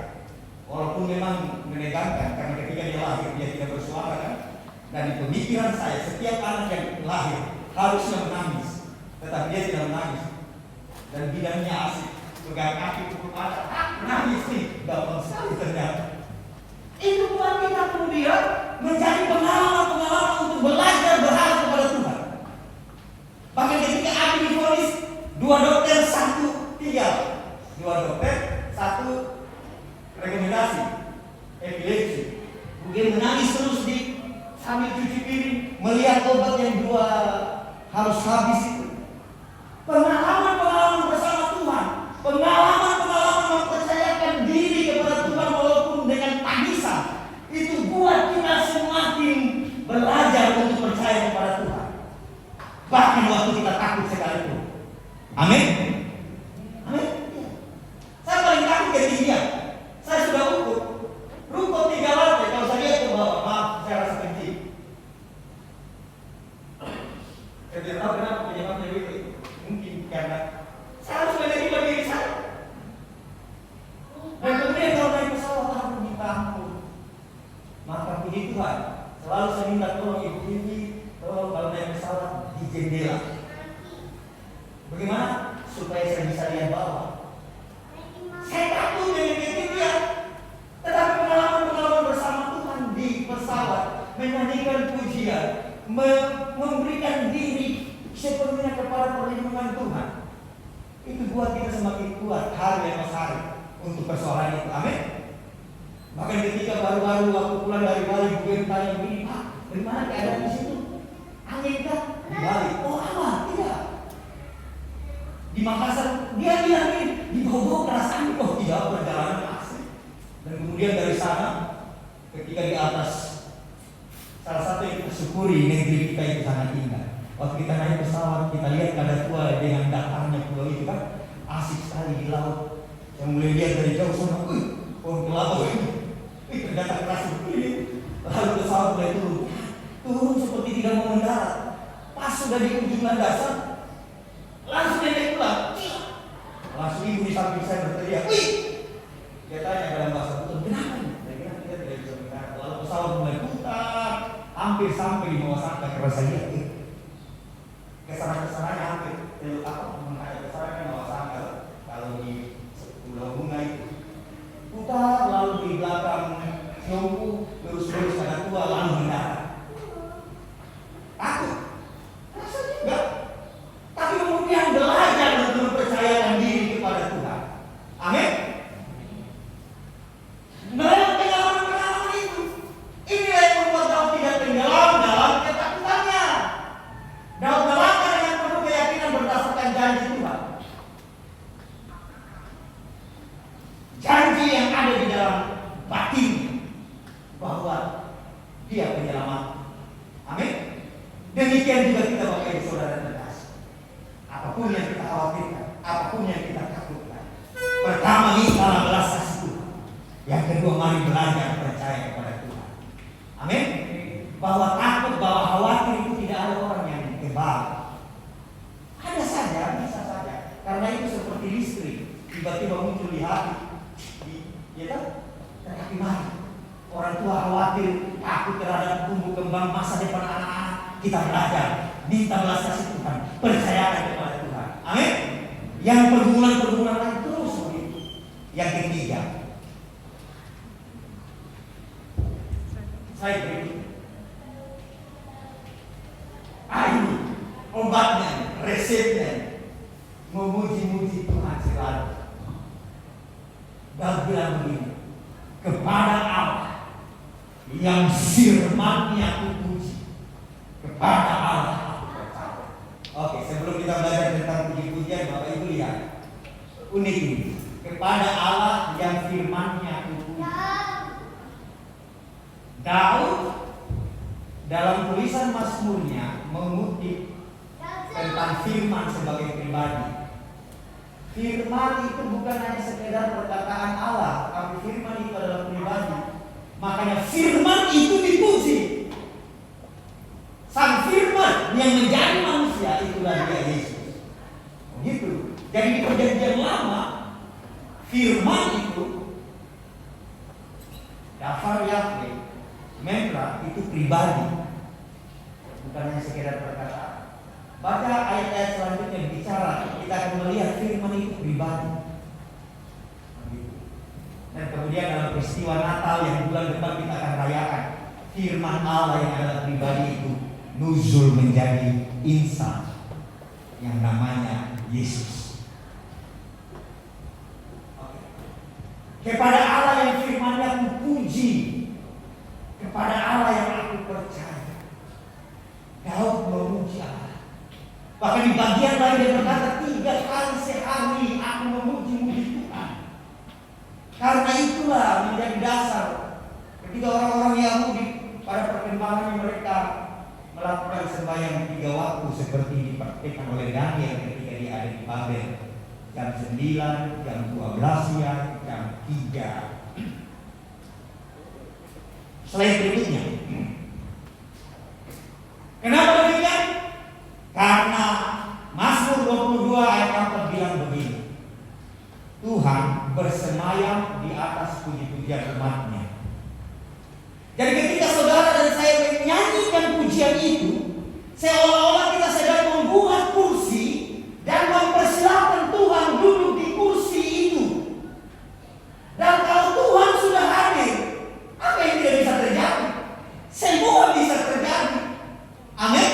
Walaupun memang menegangkan karena ketika dia lahir dia tidak bersuara kan. Dan di pemikiran saya setiap anak yang lahir harusnya menangis, tetapi dia tidak menangis. Dan bidangnya asik, pegang kaki pukul anak, nangis nih, gampang sekali ternyata. Itu buat kita kemudian menjadi pengalaman-pengalaman untuk belajar berharap kepada Tuhan. Bahkan ketika Abi divonis 2 dokter 1 tinggal, 2 dokter 1 rekomendasi epilepsi. Kemudian menangis terus di sambil cuci piring, melihat obat yang 2 harus habis itu. Pengalaman-pengalaman bersama Tuhan, pengalaman-pengalaman mempercayakan diri kepada Tuhan walaupun dengan tangisan, itu buat kita semakin belajar untuk percaya kepada Tuhan. Bahkan waktu kita takut sekalipun. Amin. Amin. Saya paling takut ketinggian. Saya sudah ukur rumput 3 lantai. Kalau saya lihat ke bawah, maaf, saya rasa kencing. Saya tidak tahu kenapa penyebabnya itu. Mungkin karena saya harus menerima diri saya. Dan kemudian kalau naik pesawat harus ditampung. Maka puji Tuhan, selalu saya minta tolong Ibu Vivi, tolong kalau naik pesawat di jendela. Bagaimana? Supaya saya bisa lihat bawah. Saya takut dengan ketinggian. Tetapi pengalaman-pengalaman bersama Tuhan di pesawat, menyanyikan pujian, memberikan diri sepenuhnya kepada perlindungan Tuhan, itu buat kita semakin kuat hari lepas hari untuk persoalan itu. Amin. Bahkan ketika baru-baru waktu pulang dari Bali, Bukan tanya begini, Pak, bagaimana keadaan di situ? Angin kan? Di Bali. Oh aman, tidak. Di Makassar, dia bilang ini, di bawah perasaan kok tidak perjalanan asli. Dan kemudian dari sana, ketika di atas, salah satu yang kita syukuri negeri kita itu sangat indah. Waktu kita naik pesawat, kita lihat Kadatua dengan datarnya pulau itu kan asik sekali di laut. Yang mulai lihat dari jauh sana, pohon kelapa ternyata keras begini. Lalu pesawat mulai turun seperti tidak mau mendarat. Pas sudah di ujung landasan, langsung naik pulang. Langsung ibu di samping saya berteriak, wih! Dia tanya dalam bahasa Pulau, kenapa nih? hampir sampai di bawah sangka karena saya lihat kesana-kesananya hampir menghadap kesana di bawah sangka. Kalau di Pulau Bunga itu putar lalu di belakang Siompu lurus-lurus ada tua lalu mendarat. Takut? Rasanya enggak. Tapi kemudian belajar untuk mempercayakan diri kepada Tuhan. Amin. Dalam pengalaman itu, inilah yang membuat Daud tidak tenggelam dalam ketakutannya. Daud melangkah dengan penuh keyakinan berdasarkan janji Tuhan. Janji yang ada di dalam batinnya bahwa dia penyelamat. Amin. Demikian juga kita Bapak Ibu Saudara terkasih. Apapun yang kita khawatirkan, apapun yang kita takutkan, pertama mintalah belas kasih Tuhan. Yang kedua mari belajar percaya kepada Tuhan. Amin. Bahwa takut, bahwa khawatir itu tidak ada orang yang kebal. Ada saja, bisa saja. Karena itu seperti listrik, tiba-tiba muncul di hati. Ya kan? Tetapi mari orang tua khawatir, takut terhadap tumbuh kembang masa depan anak-anak. Kita belajar, minta belas kasih Tuhan, percayakan kepada Tuhan. Amin. Yang pergumulan-pergumulan lain terus begitu. Yang ketiga, saya beri ini obatnya, resepnya, memuji-muji Tuhan selalu. Dan bilang begini, kepada Allah yang firman-Nya aku puji, kepada Allah aku percaya. Oke, sebelum kita belajar tentang puji-pujian, Bapak Ibu lihat unik ini. Kepada Allah yang firman-Nya aku puji. Daud dalam tulisan Mazmurnya mengutip tentang firman sebagai pribadi. Firman itu bukan hanya sekedar perkataan Allah, tapi firman itu adalah pribadi. Makanya firman itu dipuji. Sang firman yang menjadi manusia itulah dia Yesus. Begitu. Jadi di perjanjian lama firman itu Dafar Yahweh Memra itu pribadi, bukan hanya sekedar perkataan. Baca ayat-ayat selanjutnya bicara, kita akan melihat firman itu pribadi. Dan kemudian dalam peristiwa Natal yang bulan depan kita akan rayakan, firman Allah yang adalah pribadi itu nuzul menjadi insan yang namanya Yesus. Kepada Allah yang firman-Nya aku puji, kepada Allah yang aku percaya. Daud memuji Allah. Bahkan di bagian lain dia berkata 3 kali sehari aku memuji-muji Tuhan. Karena itulah menjadi dasar ketika orang-orang Yahudi pada perkembangan mereka melakukan sembahyang 3 waktu seperti dipraktikkan oleh Daniel ketika dia ada di Babel. Jam 9, jam 12 siang, jam 3. Slide berikutnya. Kenapa demikian? Karena Mazmur 22 ayat 4 bilang begini, Tuhan bersemayam di atas puji-pujian umat-Nya. Jadi ketika saudara dan saya menyanyikan pujian itu, seolah-olah kita sedang membuat kursi dan mempersilahkan Tuhan duduk di kursi itu. Dan kalau Tuhan sudah hadir, apa yang tidak bisa terjadi? Semua bisa terjadi. Amin.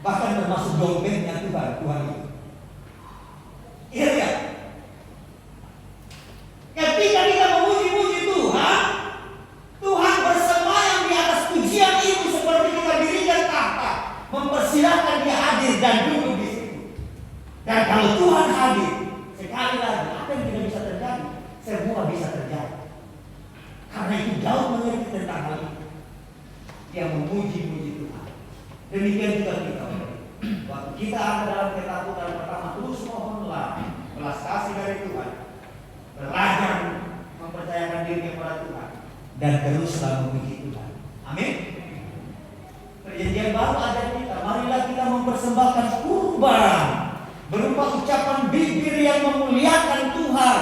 Bahkan termasuk dompetnya Tuhan itu. Iya ya. Ketika kita memuji-muji Tuhan, Tuhan bersemayam di atas pujian itu seperti kita dirikan tahta, mempersilahkan Dia hadir dan duduk di situ. Dan kalau Tuhan hadir, sekali lagi apa yang tidak bisa terjadi? Semua bisa terjadi. Karena itu Daud mengerti tentang hal itu. Dia memuji-muji Tuhan. Demikian juga kita. Waktu kita ada dalam ketakutan pertama, terus mohonlah belas kasih dari Tuhan. Belajar mempercayakan diri kepada Tuhan dan teruslah memuji Tuhan. Amin. Perjanjian baru ada kita. Marilah kita mempersembahkan kurban berupa ucapan bibir yang memuliakan Tuhan.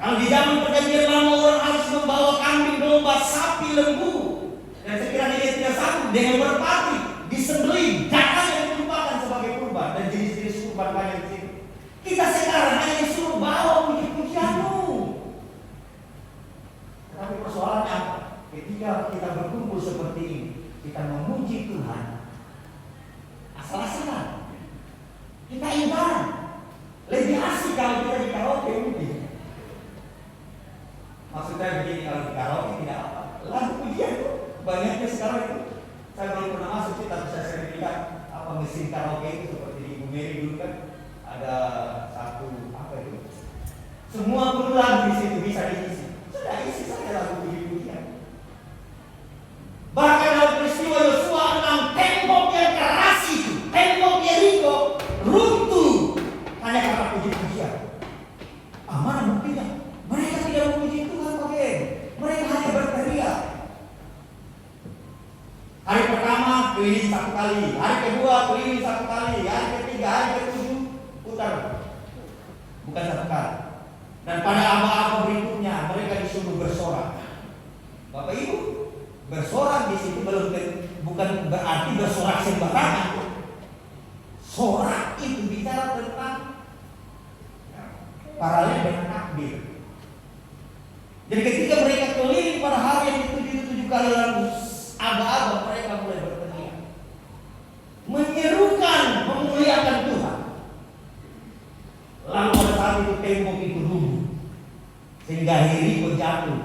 Kalau di zaman perjanjian lama orang harus membawa kambing domba domba, sapi, lembu, dan sekiranya dia tidak sanggup dengan merpati disembelih, jangan yang dilupakan sebagai kurban dan jenis-jenis kurban banyak di situ. Kita sekarang hanya disuruh bawa puji-pujianmu. Tapi persoalannya apa? Ketika kita berkumpul seperti ini, kita memuji Tuhan asal-asalan. Kita ingat lebih asik kalau kita di karaoke mungkin. Maksudnya begini, kalau di karaoke tidak apa, lagu pujian itu banyaknya sekarang itu. Saya belum pernah masuk sih, tapi saya sering lihat apa mesin karaoke itu seperti di Ibu Mary dulu kan ada satu apa itu. Semua perlu lagu di situ bisa diisi. Sudah isi saja lagu puji-pujian. Bahkan dalam peristiwa Yosua 6, tembok yang keras itu, tembok Yeriko runtuh hanya karena puji-pujian. Mana buktinya? Mereka tidak memuji Tuhan, oke? Mereka hanya berteriak. Hari pertama keliling 1 kali, hari kedua keliling 1 kali, hari ketiga, hari ketujuh putar, bukan 1 kali. Dan pada apa-apa berikutnya mereka disuruh bersorak. Bapak Ibu, bersorak di situ bukan berarti bersorak sembarangan. Sorak itu bicara tentang paralel dengan takbir. Jadi ketika mereka keliling pada hari yang ke-7 kali lalu, aba-aba mereka mulai berteriak, menyerukan, memuliakan Tuhan. Lalu pada saat itu tembok itu runtuh, sehingga Yeriko jatuh,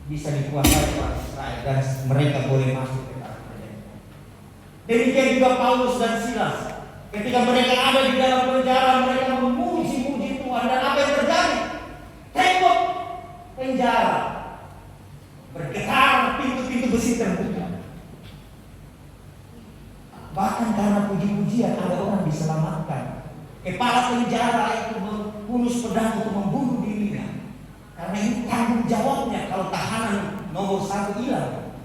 bisa dikuasai oleh Israel dan mereka boleh masuk ke tanah perjanjian. Demikian juga Paulus dan Silas, ketika mereka ada di dalam penjara, mereka memuji-muji Tuhan, dan apa yang terjadi? Tembok penjara bergetar, pintu-pintu besi terbuka. Bahkan karena puji-pujian ada orang diselamatkan. Kepala penjara itu menghunus pedang untuk membunuh dirinya, karena ini tanggung jawabnya kalau tahanan nomor 1 hilang.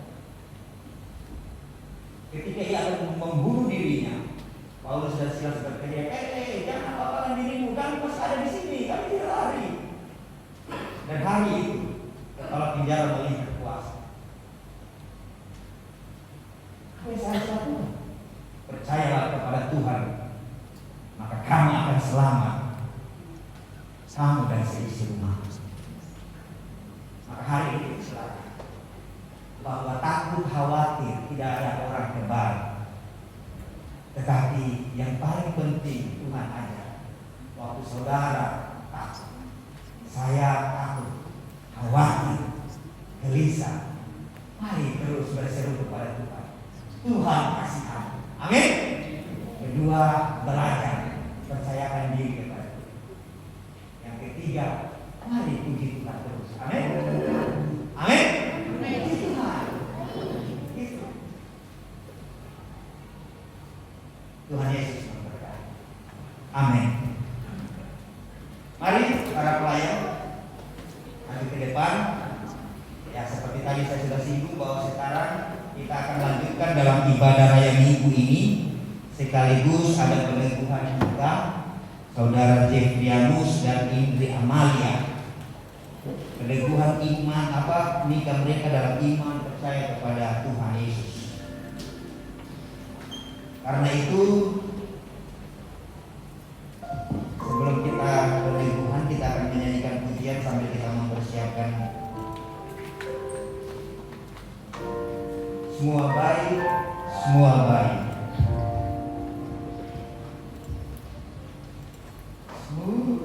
Ketika ia akan membunuh dirinya, Paulus dan Silas berteriak, jangan apa-apakan dirimu, kami masih ada di sini, kami tidak lari. Dan hari itu kepala penjara melihat kuasa. Apa yang saya harus lakukan? Percayalah kepada Tuhan, maka kamu akan selamat, kamu dan seisi rumah. Maka hari ini selalu bahwa takut khawatir tidak ada orang kebal, tetapi yang paling penting Tuhan ajar. Waktu saudara takut, saya takut, khawatir, gelisah, mari terus berseru kepada Tuhan. Tuhan kasih kamu. Amin. Kedua, belajar, percayakan diri kepada Tuhan. Yang ketiga, mari puji Tuhan terus. Amin. Amin. Puji Tuhan. Itu. Tuhan Yesus memberkati. Amin. Mari para pelayan maju ke depan. Ya, seperti tadi saya sudah singgung bahwa sekarang kita akan lanjutkan dalam ibadah raya minggu ini, sekaligus ada peneguhan kita Saudara Jefrianus dan Indri Amalia. Peneguhan iman nikah mereka dalam iman percaya kepada Tuhan Yesus. Karena itu sebelum kita peneguhan, kita akan menyanyikan pujian sambil kita mempersiapkan. Semua baik, semua baik. Semua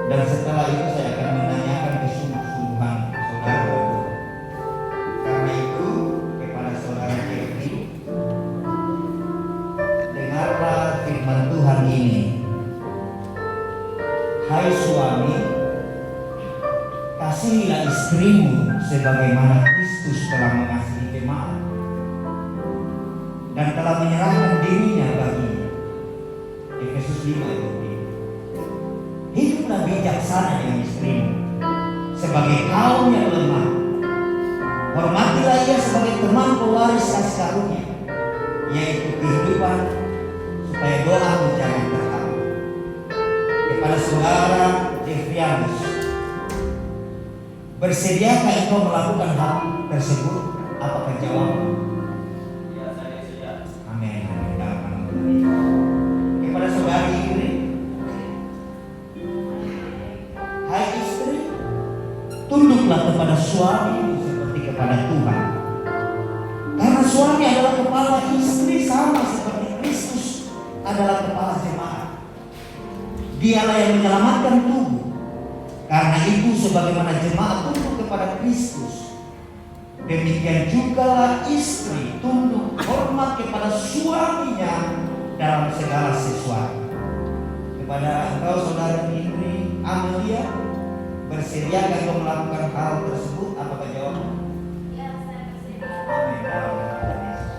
Dan setelah itu saya akan menanyakan kesungguh-sungguhan saudara berdua. Karena itu kepada saudara Jeffrey, dengarlah firman Tuhan ini. Hai suami, kasihilah istrimu sebagaimana Kristus telah mengasihi jemaat dan telah menyerahkan dirinya baginya. Efesus 5 ayat 2. Hiduplah bijaksana dengan istrimu sebagai kaum yang lemah. Hormatilah ia sebagai teman pewaris kasih karunia, yaitu kehidupan, supaya doa jangan terhambat. Kepada saudara Jeffrianus, bersediakah engkau melakukan hal tersebut? Apakah jawabanmu? Ya, saya sedia. Amin. Dalam nama Tuhan. Kepada saudari Ingrid, hai istri, tunduklah kepada suamimu seperti kepada Tuhan. Karena suami adalah kepala istri, sama seperti Kristus adalah kepala jemaat. Dialah yang menyelamatkan tubuh. Karena itu sebagaimana jemaat tunduk kepada Kristus, demikian jugalah istri tunduk hormat kepada suaminya dalam segala sesuatu. Kepada engkau saudara Indri Amelia, bersediakah engkau melakukan hal tersebut? Apakah jawabanmu? Ya, saya bersedia. Amin. Dalam nama Tuhan Yesus.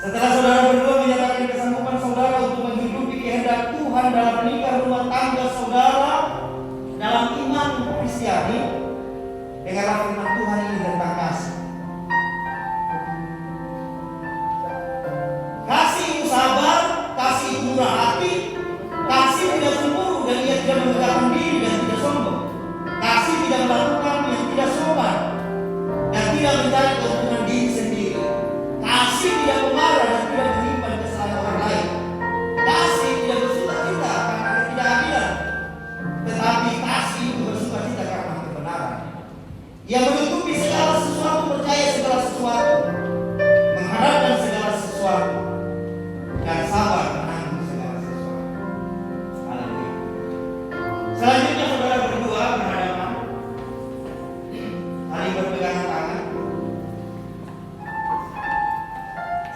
Setelah saudara berdua menyatakan kesanggupan saudara untuk menghidupi kehendak Tuhan dalam menikah rumah tangga saudara dalam iman Kristiani, dengarlah firman Tuhan ini tentang kasih. Kasih itu sabar, kasih itu murah hati, kasih tidak cemburu dan ia tidak menegakkan diri dan tidak sombong. Kasih tidak melakukan yang tidak sopan dan tidak mencari keuntungan diri sendiri. Kasih tidak pemarah dan tidak menyimpan kesalahan orang lain. Kasih tidak bersukacita karena ketidakadilan, tetapi kasih itu bersukacita karena kebenaran. Ia menutupi segala sesuatu, percaya segala sesuatu, mengharapkan segala sesuatu, dan sabar menanggung segala sesuatu. Haleluya. Selanjutnya saudara berdua berhadapan, saling berpegangan tangan.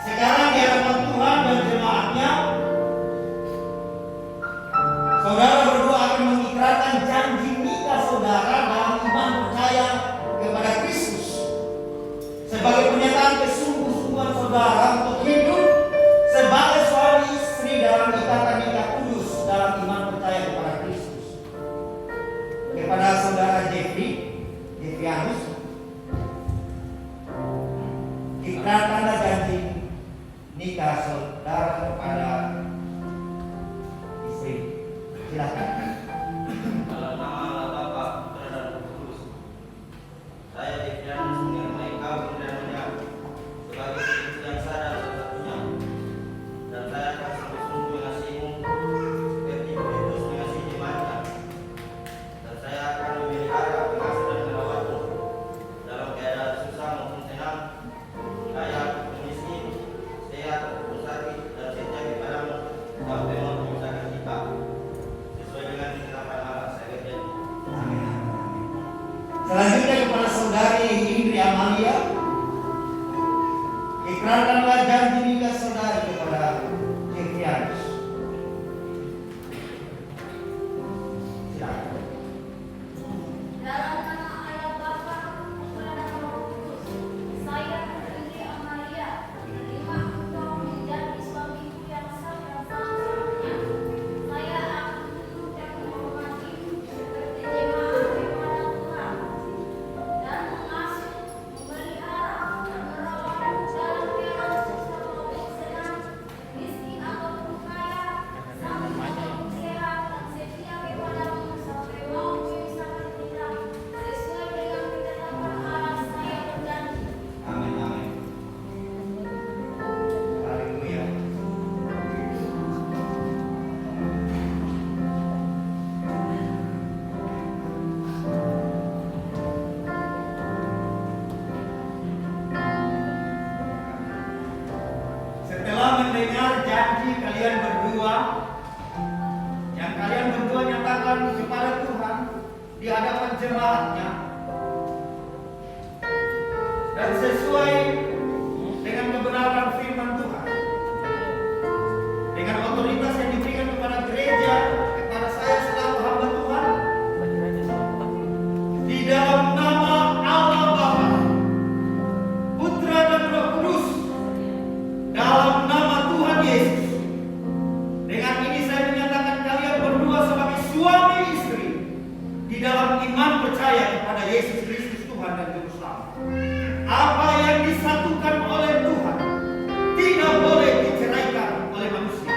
Sekarang di hadapan Tuhan dan jemaatnya, saudara berdua akan mengikrarkan janji nikah saudara dalam iman percaya kepada Kristus sebagai pernyataan kesungguh-sungguhan saudara untuk hidup sebagai suami istri dalam ikatan nikah kudus dalam iman percaya kepada Kristus. Kepada saudara Jeffrianus, ikrarkanlah janji nikah saudara kepada istri. Silakan. Dalam nama Allah Bapa, Putra dan Roh Kudus, saya Jeffrianus menerima engkau dan menyerah sebagai istri yang sah dan satu-satunya, dan saya akan sungguh-sungguh mengasihimu seperti Kristus mengasihi jemaatnya, dan saya akan memelihara, mengasuh dan merawatmu dalam keadaan susah maupun senang, kaya maupun miskin, sehat maupun sakit, dan setia kepadamu sampai mau memisahkan kita. Sesuai dengan ketetapan Allah, saya berjanji. Amin. Selanjutnya kepada saudari Indri Amalia, ikrarkanlah janji nikah saudari kepada Jeffrianus. Silakan. Dalam nama Allah Bapa, Putra dan Roh Kudus, saya Indri Amalia, menerima engkau menjadi suamiku yang sah dan satu-satunya. Saya akan tunduk dan menghormatimu seperti jemaat kepada Tuhan, dan mengasuh, memelihara, dan merawatmu dalam keadaan susah berkenan kepada Tuhan di hadapan jemaatnya dan sesuai dengan kebenaran firman Tuhan, dengan otoritas yang diberikan kepada gereja, kepada saya selaku hamba Tuhan, di dalam nama Allah Bapa, Putra dan Roh Kudus, dalam nama Tuhan Yesus. Dengan ini saya menyatakan kalian berdua sebagai suami istri di dalam iman percaya kepada Yesus Kristus Tuhan dan Juru Selamat. Apa yang disatukan oleh Tuhan tidak boleh diceraikan oleh manusia.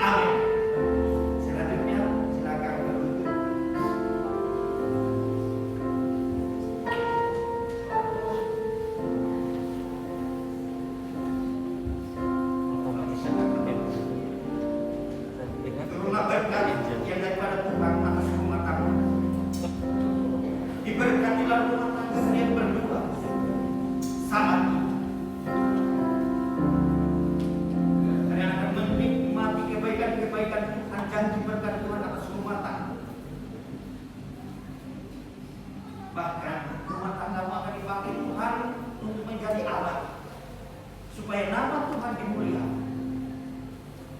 Amin. Selanjutnya silakan berduduk. Turunlah berkat yang daripada Tuhan atas rumah tangga. Diberkatilah rumah tangga kalian berdua saat ini. Kalian akan menikmati kebaikan-kebaikan Tuhan, janji berkat Tuhan atas rumah tangga. Bahkan rumah tangga akan dipakai Tuhan untuk menjadi alat supaya nama Tuhan dimuliakan.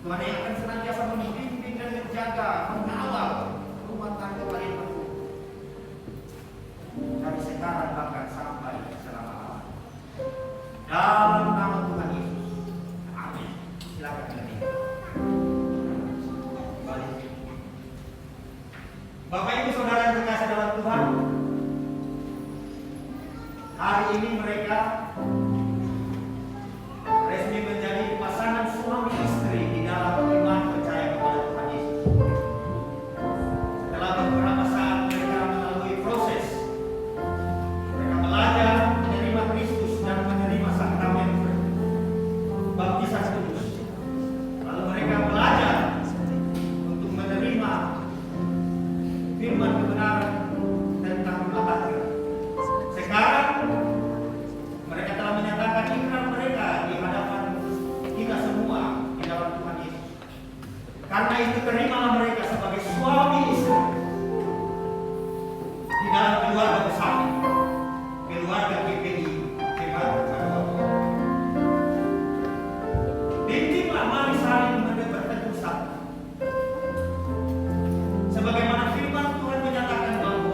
Tuhan yang akan senantiasa membimbing dan menjaga, mengawal rumah tangga kalian berdua dari sekarang bahkan sampai selama-lamanya. Dalam nama Tuhan Yesus. Amin. Silakan kalian. Bapak Ibu Saudara yang terkasih dalam Tuhan, hari ini mereka resmi menjadi pasangan suami istri di dalam iman percaya kepada Tuhan Yesus. Setelah beberapa saat mereka melalui proses, mereka belajar menerima Kristus dan menerima sakramen baptisan kudus. Lalu mereka belajar untuk menerima firman kebenaran tentang rumah tangga. Sekarang mereka telah menyatakan iman mereka di hadapan kita semua di dalam Tuhan Yesus. Karena itu terimalah mereka sebagai suami istri di dalam keluarga besar, keluarga GPI Jemaat Persatuan Tuhan. Bimbinglah mari saling berteduh satu. Sebagaimana firman Tuhan menyatakan bahwa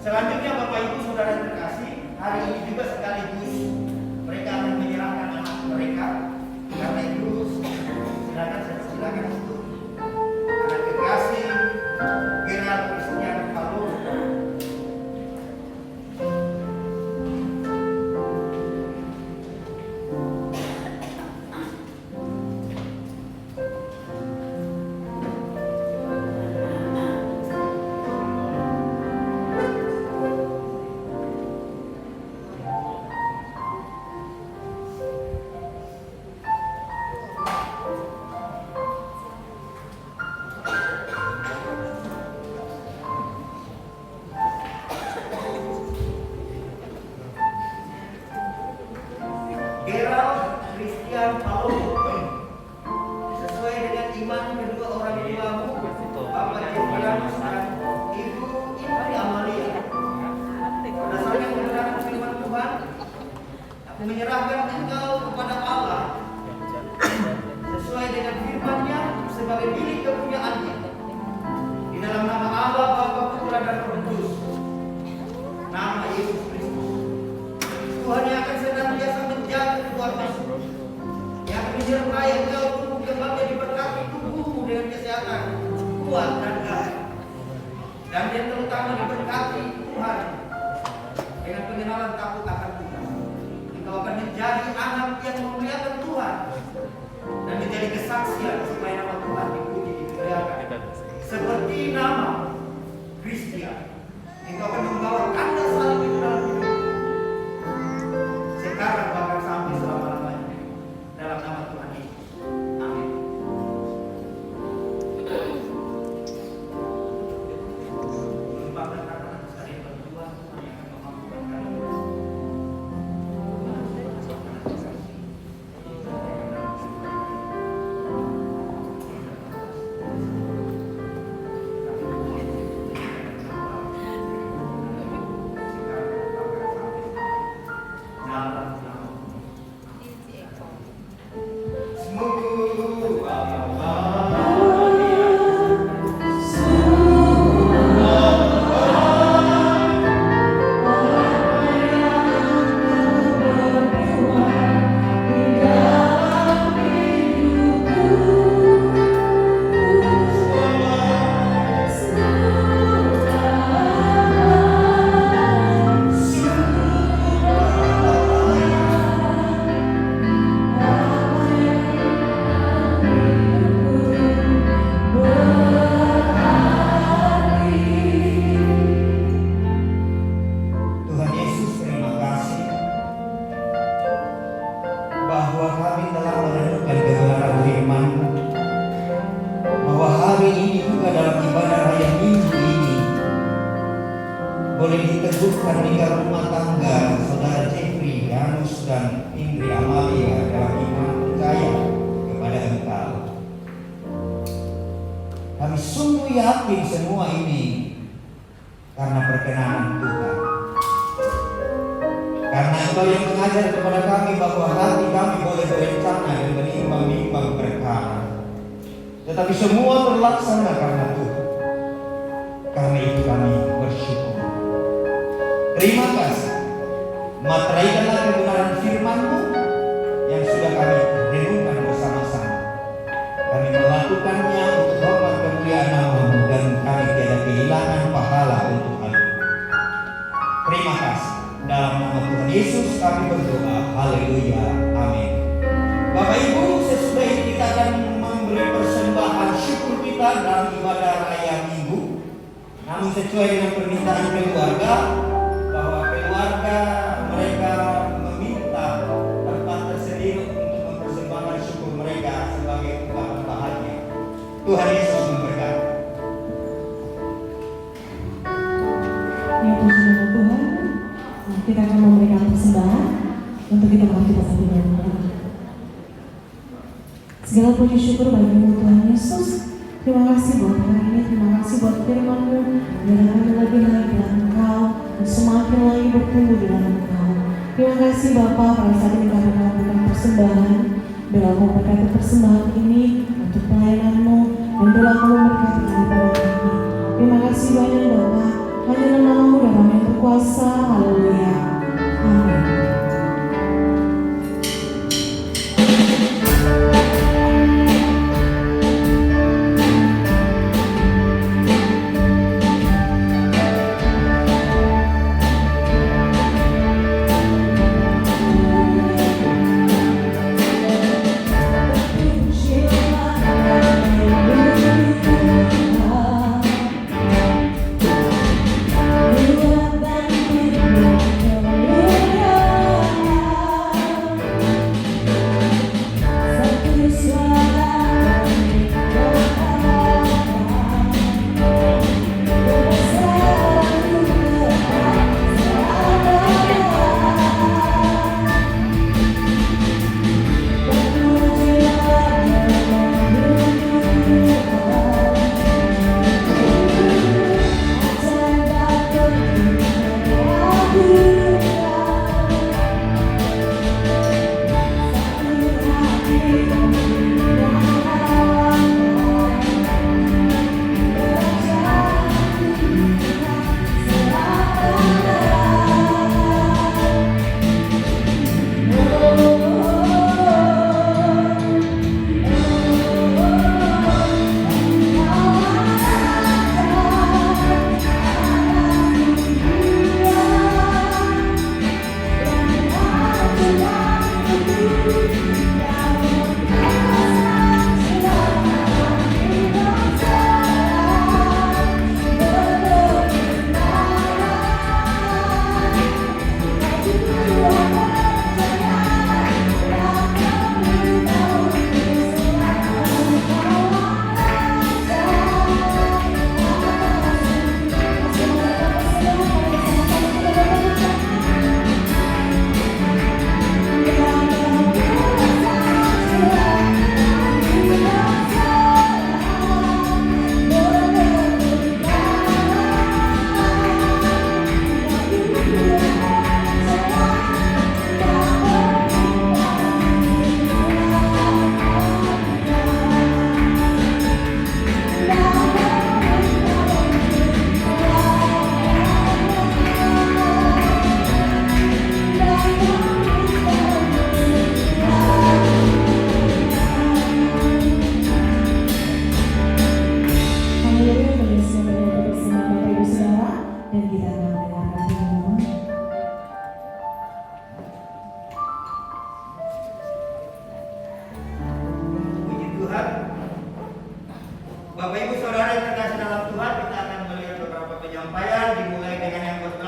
Selanjutnya Bapak Ibu Saudara yang terkasih, hari ini juga sekaligus mereka akan menyerahkan anak mereka. Karena itu silakan untuk anak terkasih General Christian Palu. Gerald Christian Palu, sesuai dengan iman kedua orang tuamu, Bapak Jeffrianus dan Ibu Indri Amalia. Berdasarkan kebenaran firman Tuhan, aku menyerahkan engkau kepada Allah sesuai dengan firman-Nya sebagai milik kepunyaannya. Di dalam nama Allah, Bapa, Putra dan Roh Kudus, nama Yesus Kristus. Tuhan yang akan senantiasa menjaga keluargamu, yang akan menyertai engkau tumbuh kembangnya diberkati tubuhmu dengan kesehatan kuat dan gagah, dan yang terutama diberkati Tuhan dengan pengenalan takut akan Tuhan. Engkau akan menjadi anak yang memuliakan Tuhan dan menjadi kesaksian supaya nama Tuhan dipuji dimuliakan. Seperti nama Christian, engkau akan membawa tanda salib itu dalam hidup sekarang bahkan sampai selama-lamanya, dalam nama Tuhan Yesus. Amin. Menumpahkan anak-anak sekalian berdua, Tuhan yang akan memampukan kalian. boleh diteguhkan nikah rumah tangga saudara Jeffrianus dan Indri Amalia dalam iman percaya kepada Engkau. Kami sungguh yakin semua ini karena perkenanan Tuhan. Karena Engkau yang mengajar kepada kami bahwa hati kami boleh berencana dan menimbang-nimbang perkara, tetapi semua terlaksana karena Tuhan. Karena itu kami bersyukur. Terima kasih. Materaikanlah kebenaran firman-Mu yang sudah kami renungkan bersama-sama. Kami melakukannya untuk hormat kemuliaan nama-Mu dan kami tiada kehilangan pahala untuk hal-Mu. Terima kasih. Dalam nama Tuhan Yesus kami berdoa. Haleluya. Amin. Bapak Ibu, sesudah ini kita akan memberi persembahan syukur kita dalam ibadah raya Minggu. Namun sesuai dengan permintaan keluarga, bahwa keluarga mereka meminta tempat tersendiri untuk mempersembahkan syukur mereka sebagai ungkapan bahagia. Tuhan Yesus memberkati. Ya puji nama Tuhan, kita akan memberikan persembahan untuk kita kita satu dan segala puji syukur bagi-Mu Tuhan Yesus. Terima kasih buat hari ini, terima kasih buat firman-Mu, biar kami lebih lagi dalam Engkau dan semakin lagi bertumbuh di dalam Engkau. Terima kasih Bapa, pada saat ini kami melakukan persembahan, biar Kau berkati persembahan ini untuk pelayanan-Mu dan biar Kau memberkati kami pada hari ini. Terima kasih banyak Bapa, hanya nama-Mu dan kami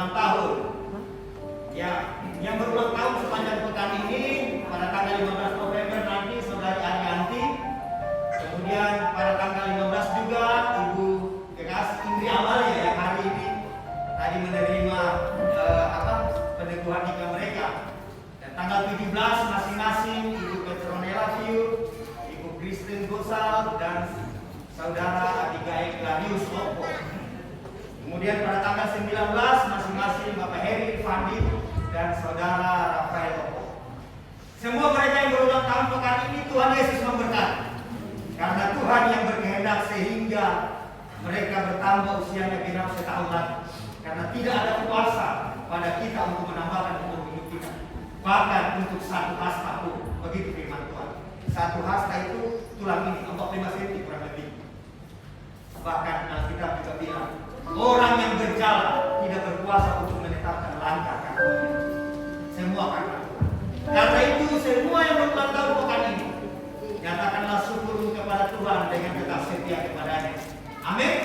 berulang tahun. Ya, yang berulang tahun sepanjang pekan ini pada tanggal 15 November nanti Saudari Arianti. Kemudian pada tanggal 15 juga Ibu Kekasih Indri Amalia yang hari ini tadi menerima peneguhan nikah mereka. Dan tanggal 17 masing-masing Ibu Petronella Fiu, Ibu Kristen Gosal dan Saudara Abigail Clarius Lopo. Kemudian pada tanggal 19 masing-masing Bapak Heri Fandi dan Saudara Rafael Lopo. Semua mereka yang berulang tahun pekan ini Tuhan Yesus memberkati. Karena Tuhan yang berkehendak sehingga mereka bertambah usianya genap setahun lagi. Karena tidak ada kuasa pada kita untuk menambahkan umur hidup kita. Bahkan untuk satu hasta pun, begitu firman Tuhan. Satu hasta itu tulang ini 45 cm kurang lebih. Bahkan Alkitab juga bilang, orang yang berjalan tidak berkuasa untuk menetapkan langkah kakinya. Semua karena Tuhan. Karena itu semua yang berulang tahun pekan ini, nyatakanlah syukur kepada Tuhan dengan tetap setia kepadanya. Amin.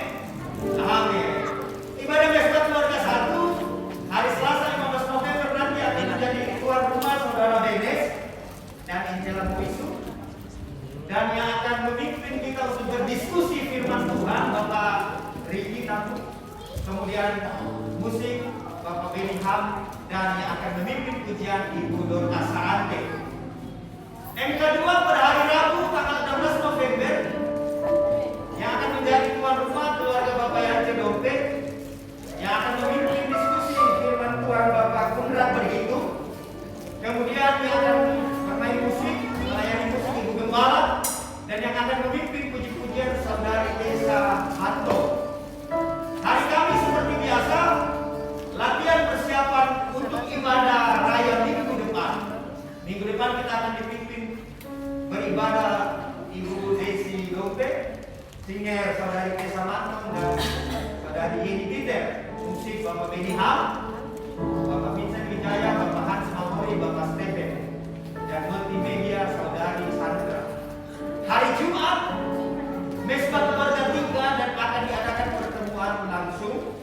Amin. Ibadah Pesta Keluarga 1 hari Selasa 15 November nanti akan menjadi tuan rumah Saudara Benes dan Angela Muisu. Dan yang akan memimpin kita untuk berdiskusi firman Tuhan Bapak Riki Tamu. Kemudian musik Bapak Benny Ham dan yang akan memimpin pujian Ibu Dorna Sarante. Yang kedua pada hari Rabu tanggal 16 November yang akan menjadi tuan rumah keluarga Bapak Yance Dompet yang akan memimpin diskusi firman Tuhan Bapak Kundrat Berhitung. Kemudian yang akan bermain musik, melayani musik Ibu Gembala dan yang akan memimpin puji-pujian Saudari Desa Hanto. Hari Kamis seperti biasa latihan persiapan untuk ibadah raya minggu depan. Minggu depan kita akan dipimpin beribadah Ibu Desi Dompet, singer Saudari Desa Mantong dan Saudari Yeni Peter, musik Bapak Benny Ham, Bapak Vincent Wijaya, Bapak Hans Mamori, Bapak Stephen, dan multimedia Saudari Sandra. Hari Jumat Mesbah Keluarga 3 dan akan diadakan pertemuan langsung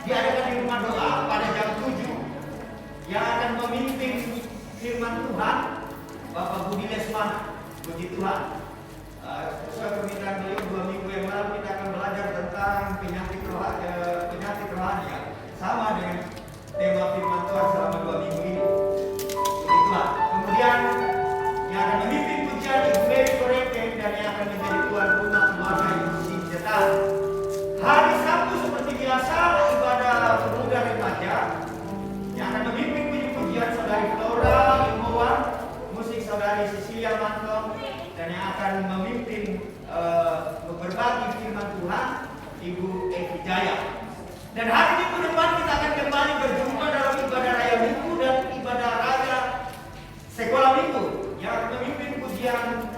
diadakan di rumah doa pada jam 7 yang akan memimpin firman Tuhan Bapak Budi Lesmana. Puji Tuhan. Sesuai permintaan beliau 2 minggu yang lalu kita akan belajar tentang penyakit rohani ya. Sama dengan tema firman Tuhan selama 2 minggu ini. Puji Tuhan. Kemudian yang akan memimpin pujian Ibu Mary Koreken dan yang akan menjadi tuan rumah keluarga Ibu Sinjetan. Hari Sabtu seperti biasa ibadah pemuda remaja yang akan memimpin puji-pujian Saudari Flora Ilmuwan, musik Saudari Cecilia Mantong, dan yang akan memimpin berbagi firman Tuhan Ibu Evi Jaya. Dan hari Minggu depan kita akan kembali berjumpa dalam ibadah raya minggu dan ibadah raya sekolah minggu yang akan memimpin pujian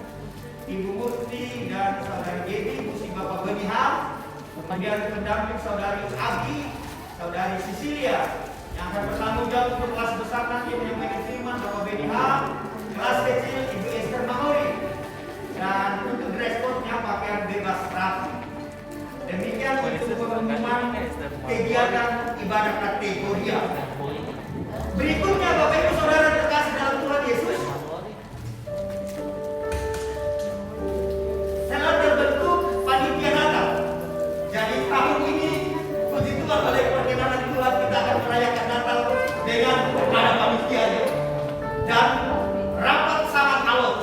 Ibu Murti dan Saudari Devi, musik Bapak Benny Ham. Kemudian pendamping Saudari Agi, Saudari Cecilia yang akan bertanggung jawab untuk kelas besar nanti menyampaikan firman Bapak Benny Ham, kelas kecil Ibu Esther Mahori, dan untuk dress code-nya pakaian bebas rapi. Demikian untuk pengumuman kegiatan ibadah kategoria. Berikutnya Bapak Ibu Saudara terkasih dalam Tuhan Yesus, telah terbentuk panitia Natal. Jadi tahun ini puji Tuhan oleh perkenanan Tuhan kita akan merayakan Natal dengan ada panitianya dan rapat sangat alot.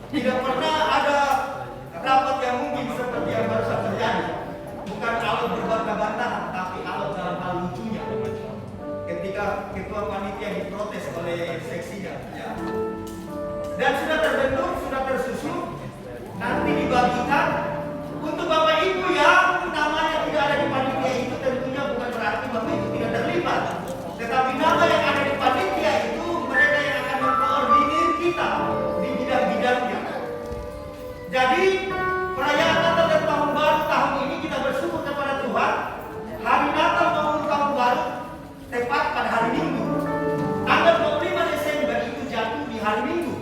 Tidak pernah ada rapat yang mungkin seperti yang barusan terjadi. Bukan alot berbantah-bantahan, tapi alot dalam hal lucunya. Ketika ketua panitia diprotes oleh seksinya, ya. Dan sudah terbentuk, sudah tersusun, nanti dibagikan untuk Bapak Ibu yang namanya tidak ada di panitia itu tentunya bukan berarti Bapak Ibu tidak terlibat. Tetapi nama yang ada di panitia itu mereka yang akan mengkoordinir kita di bidang-bidangnya. Jadi perayaan Natal dan Tahun Baru tahun ini kita bersyukur kepada Tuhan. Hari Natal maupun Tahun Baru tepat pada hari Minggu. Tanggal 25 Desember itu jatuh di hari Minggu.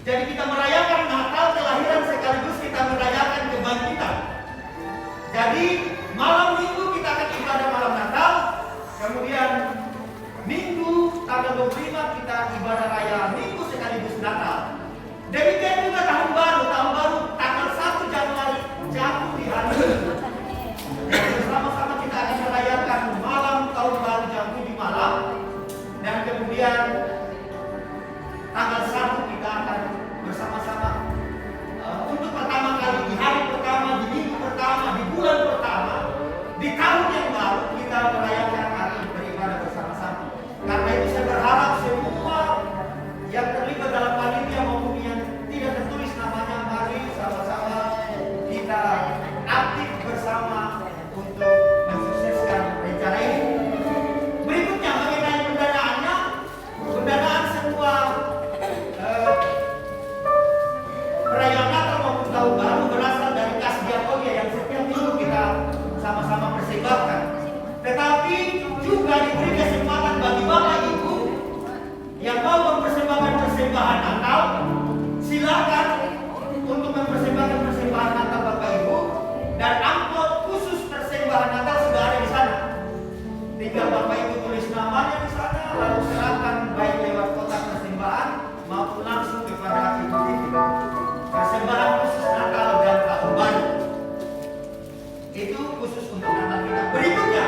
Jadi kita merayakan Natal kelahiran sekaligus kita merayakan kebangkitan. Jadi malam tinggal Bapak Ibu tulis namanya di sana, lalu serahkan baik lewat kotak persembahan maupun langsung kepada Ibu Titi. Persembahan khusus Natal dan Tahun Baru. Itu khusus untuk Natal kita. Berikutnya,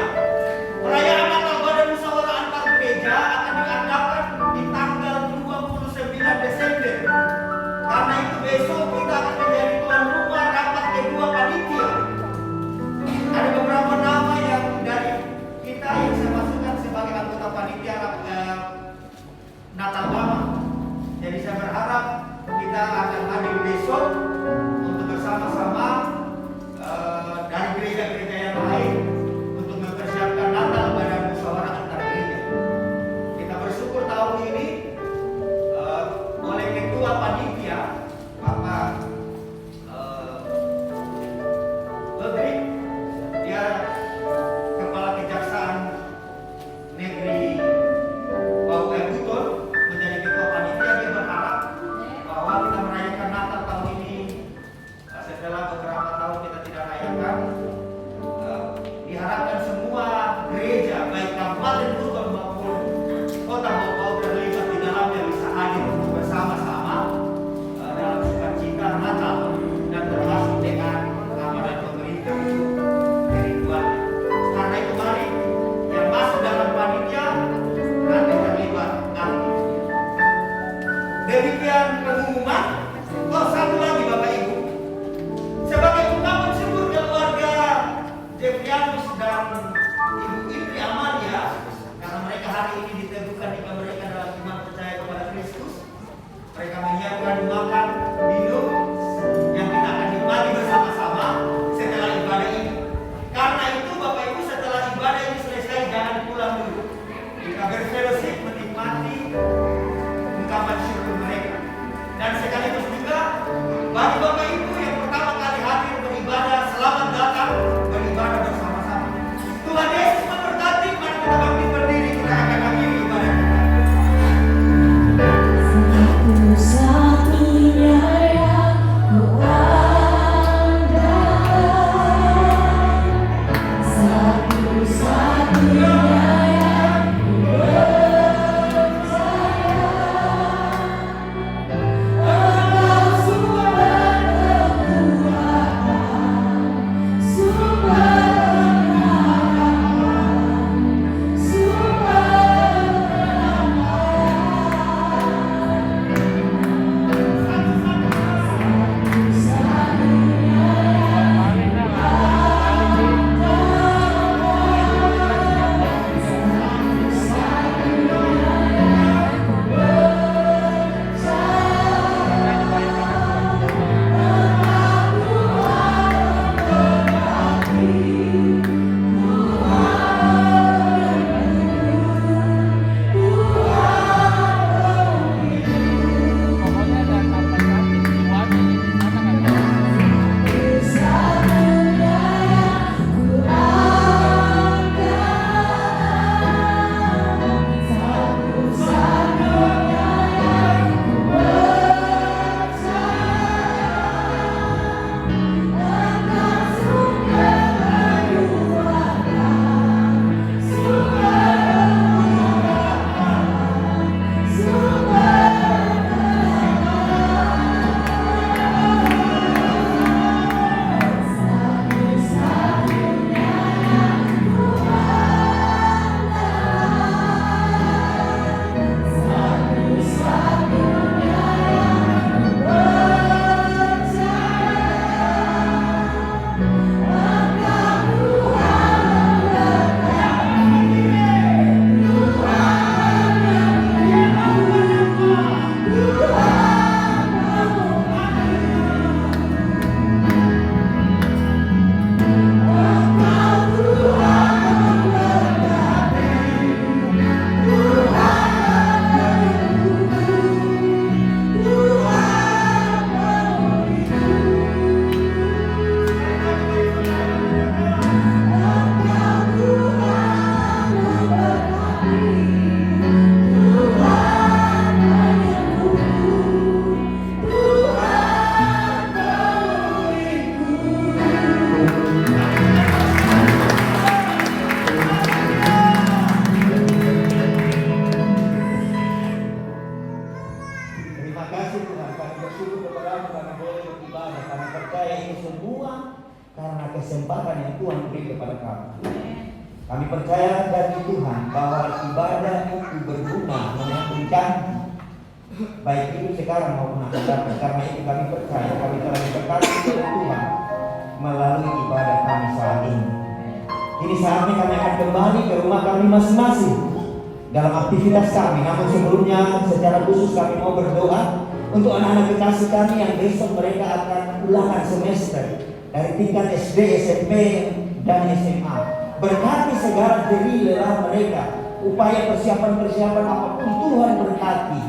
perayaan Natal Badan Musyawarah Antar Gereja akan diadakan di tanggal 29 Desember. Karena itu besok kita akan menjadi tuan rumah rapat kedua panitia. Ada beberapa nama yang dari kita yang saya masukkan kesempatan yang Tuhan beri kepada kami. Kami percaya dari Tuhan bahwa ibadah itu berguna mengandung janji, baik itu sekarang maupun akan datang. Karena itu kami percaya kami telah diberkati oleh Tuhan melalui ibadah kami saat ini. Kini saatnya kami akan kembali ke rumah kami masing-masing dalam aktivitas kami. Namun sebelumnya secara khusus kami mau berdoa untuk anak-anak kekasih kami yang besok mereka akan ulangan semester dari tingkat SD, SMP, dan SMA. Berkati segala jeri lelah mereka, upaya persiapan-persiapan apapun Tuhan berkati,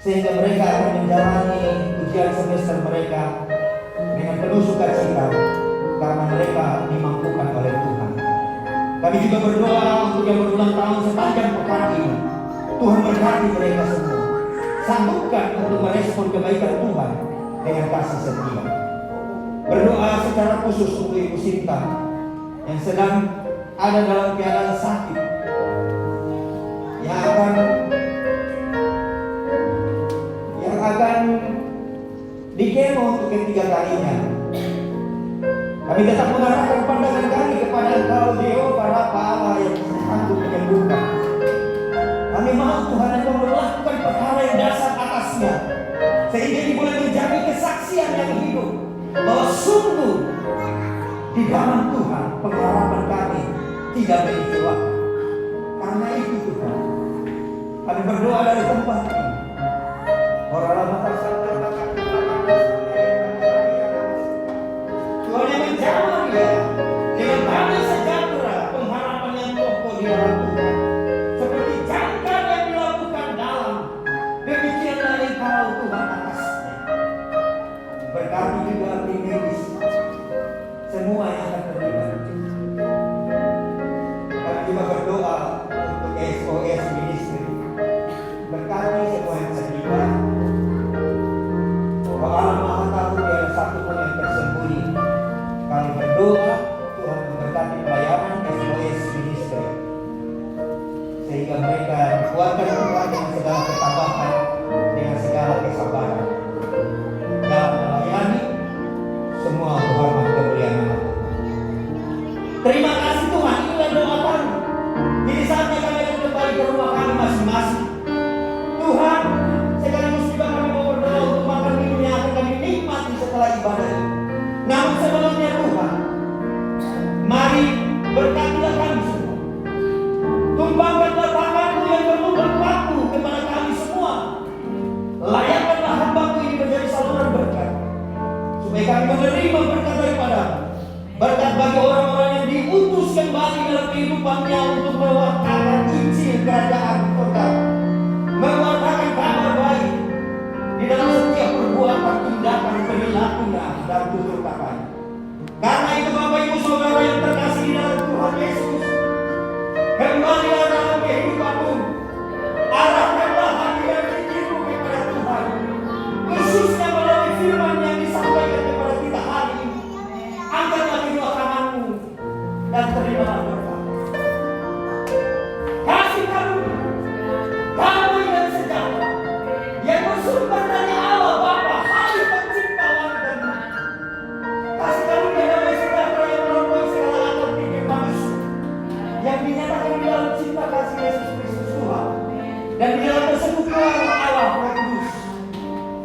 sehingga mereka akan menjalani ujian semester mereka dengan penuh sukacita karena mereka dimampukan oleh Tuhan. Kami juga berdoa untuk yang berulang tahun sepanjang pekan ini. Tuhan berkati mereka semua, sanggupkan untuk merespon kebaikan Tuhan dengan kasih setia. Berdoa secara khusus untuk Ibu Sinta yang sedang ada dalam keadaan sakit, yang akan dikemo untuk ketiga kalinya. Kami tetap mengarahkan pandangan kami kepada Engkau, Yehova Rafa Allah yang sanggup menyembuhkan. Kami mau Tuhan Engkau melakukan perkara yang dasar atasnya, sehingga ini boleh menjadi kesaksian yang hidup bahwa sungguh di dalam Tuhan pengharapan kami tidak berkecuali. Karena itu Tuhan, kami berdoa dari tempat ini. Tuhan yang menjamah dia dengan damai sejahtera, pengharapan yang kokoh di dalam Tuhan, seperti jangkar yang dilakukan dalam, demikianlah Engkau Tuhan atasnya. Berkati juga tim medis semua yang akan terlibat. Kami juga berdoa untuk SOS Ministry, berkati semua yang terlibat. Bahwa Allah Maha Tahu tiada satu pun yang tersembunyi. Kami berdoa Tuhan memberkati pelayanan SOS Ministry, sehingga mereka dikuatkan Tuhan dengan segala ketabahan, dengan segala kesabaran dalam melayani semua hormat kemuliaan nama Tuhan. Terima kasih Tuhan, inilah doa kami. Kini saatnya kami akan kembali ke rumah kami masing-masing. Tuhan, sekaligus juga kami mau berdoa untuk makan minum yang akan kami nikmati setelah ibadah ini. Namun sebelumnya Tuhan, mari berkatilah kami semua. Tumpahkanlah tangan-Mu yang penuh berpaku kepada kami semua. Layakkanlah hamba-Mu ini menjadi saluran berkat, supaya kami menerima berkat daripada-Mu. Berkat bagi orang-orang yang diutus kembali dalam kehidupannya untuk mewartakan Injil kerajaan kota, mewartakan kabar baik di dalam setiap perbuatan, tindakan, perilakunya dan tutur katanya. Karena itu Bapak Ibu Saudara yang terkasih di dalam Tuhan Yesus, kembalilah dalam kehidupanmu, arahkanlah hati dan pikirmu kepada Tuhan, khususnya melalui firman yang disampaikan kepada kita hari ini. Angkatlah kedua tanganmu dan terimalah berkat. Kasih karunia, damai dan sejahtera yang bersumber dari Allah Bapa, Hari Pencipta langit dan bumi. Kasih karunia damai sejahtera yang melampaui segala akal pikir manusia, yang dinyatakan di dalam cinta kasih Yesus Kristus Tuhan dan di dalam persekutuan Allah Roh Kudus.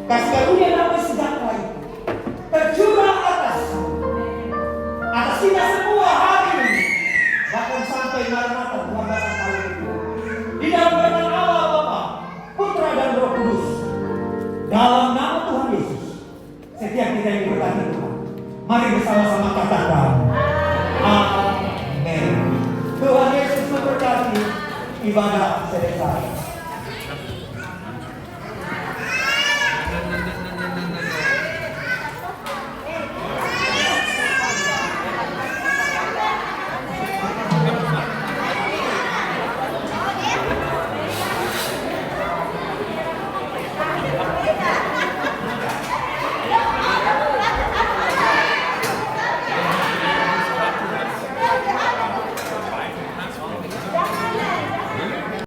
Kasih karunia damai sejahtera itu tercurah atas kita semua hari ini, bahkan sampai Maranatha Tuhan datang kali itu. Di dalam berkat Allah Bapa, Putra dan Roh Kudus, dalam nama Tuhan Yesus, setiap kita yang diberkati Tuhan, mari bersama-sama katakan Amin. Tuhan Yesus memberkati. Ibadah selesai.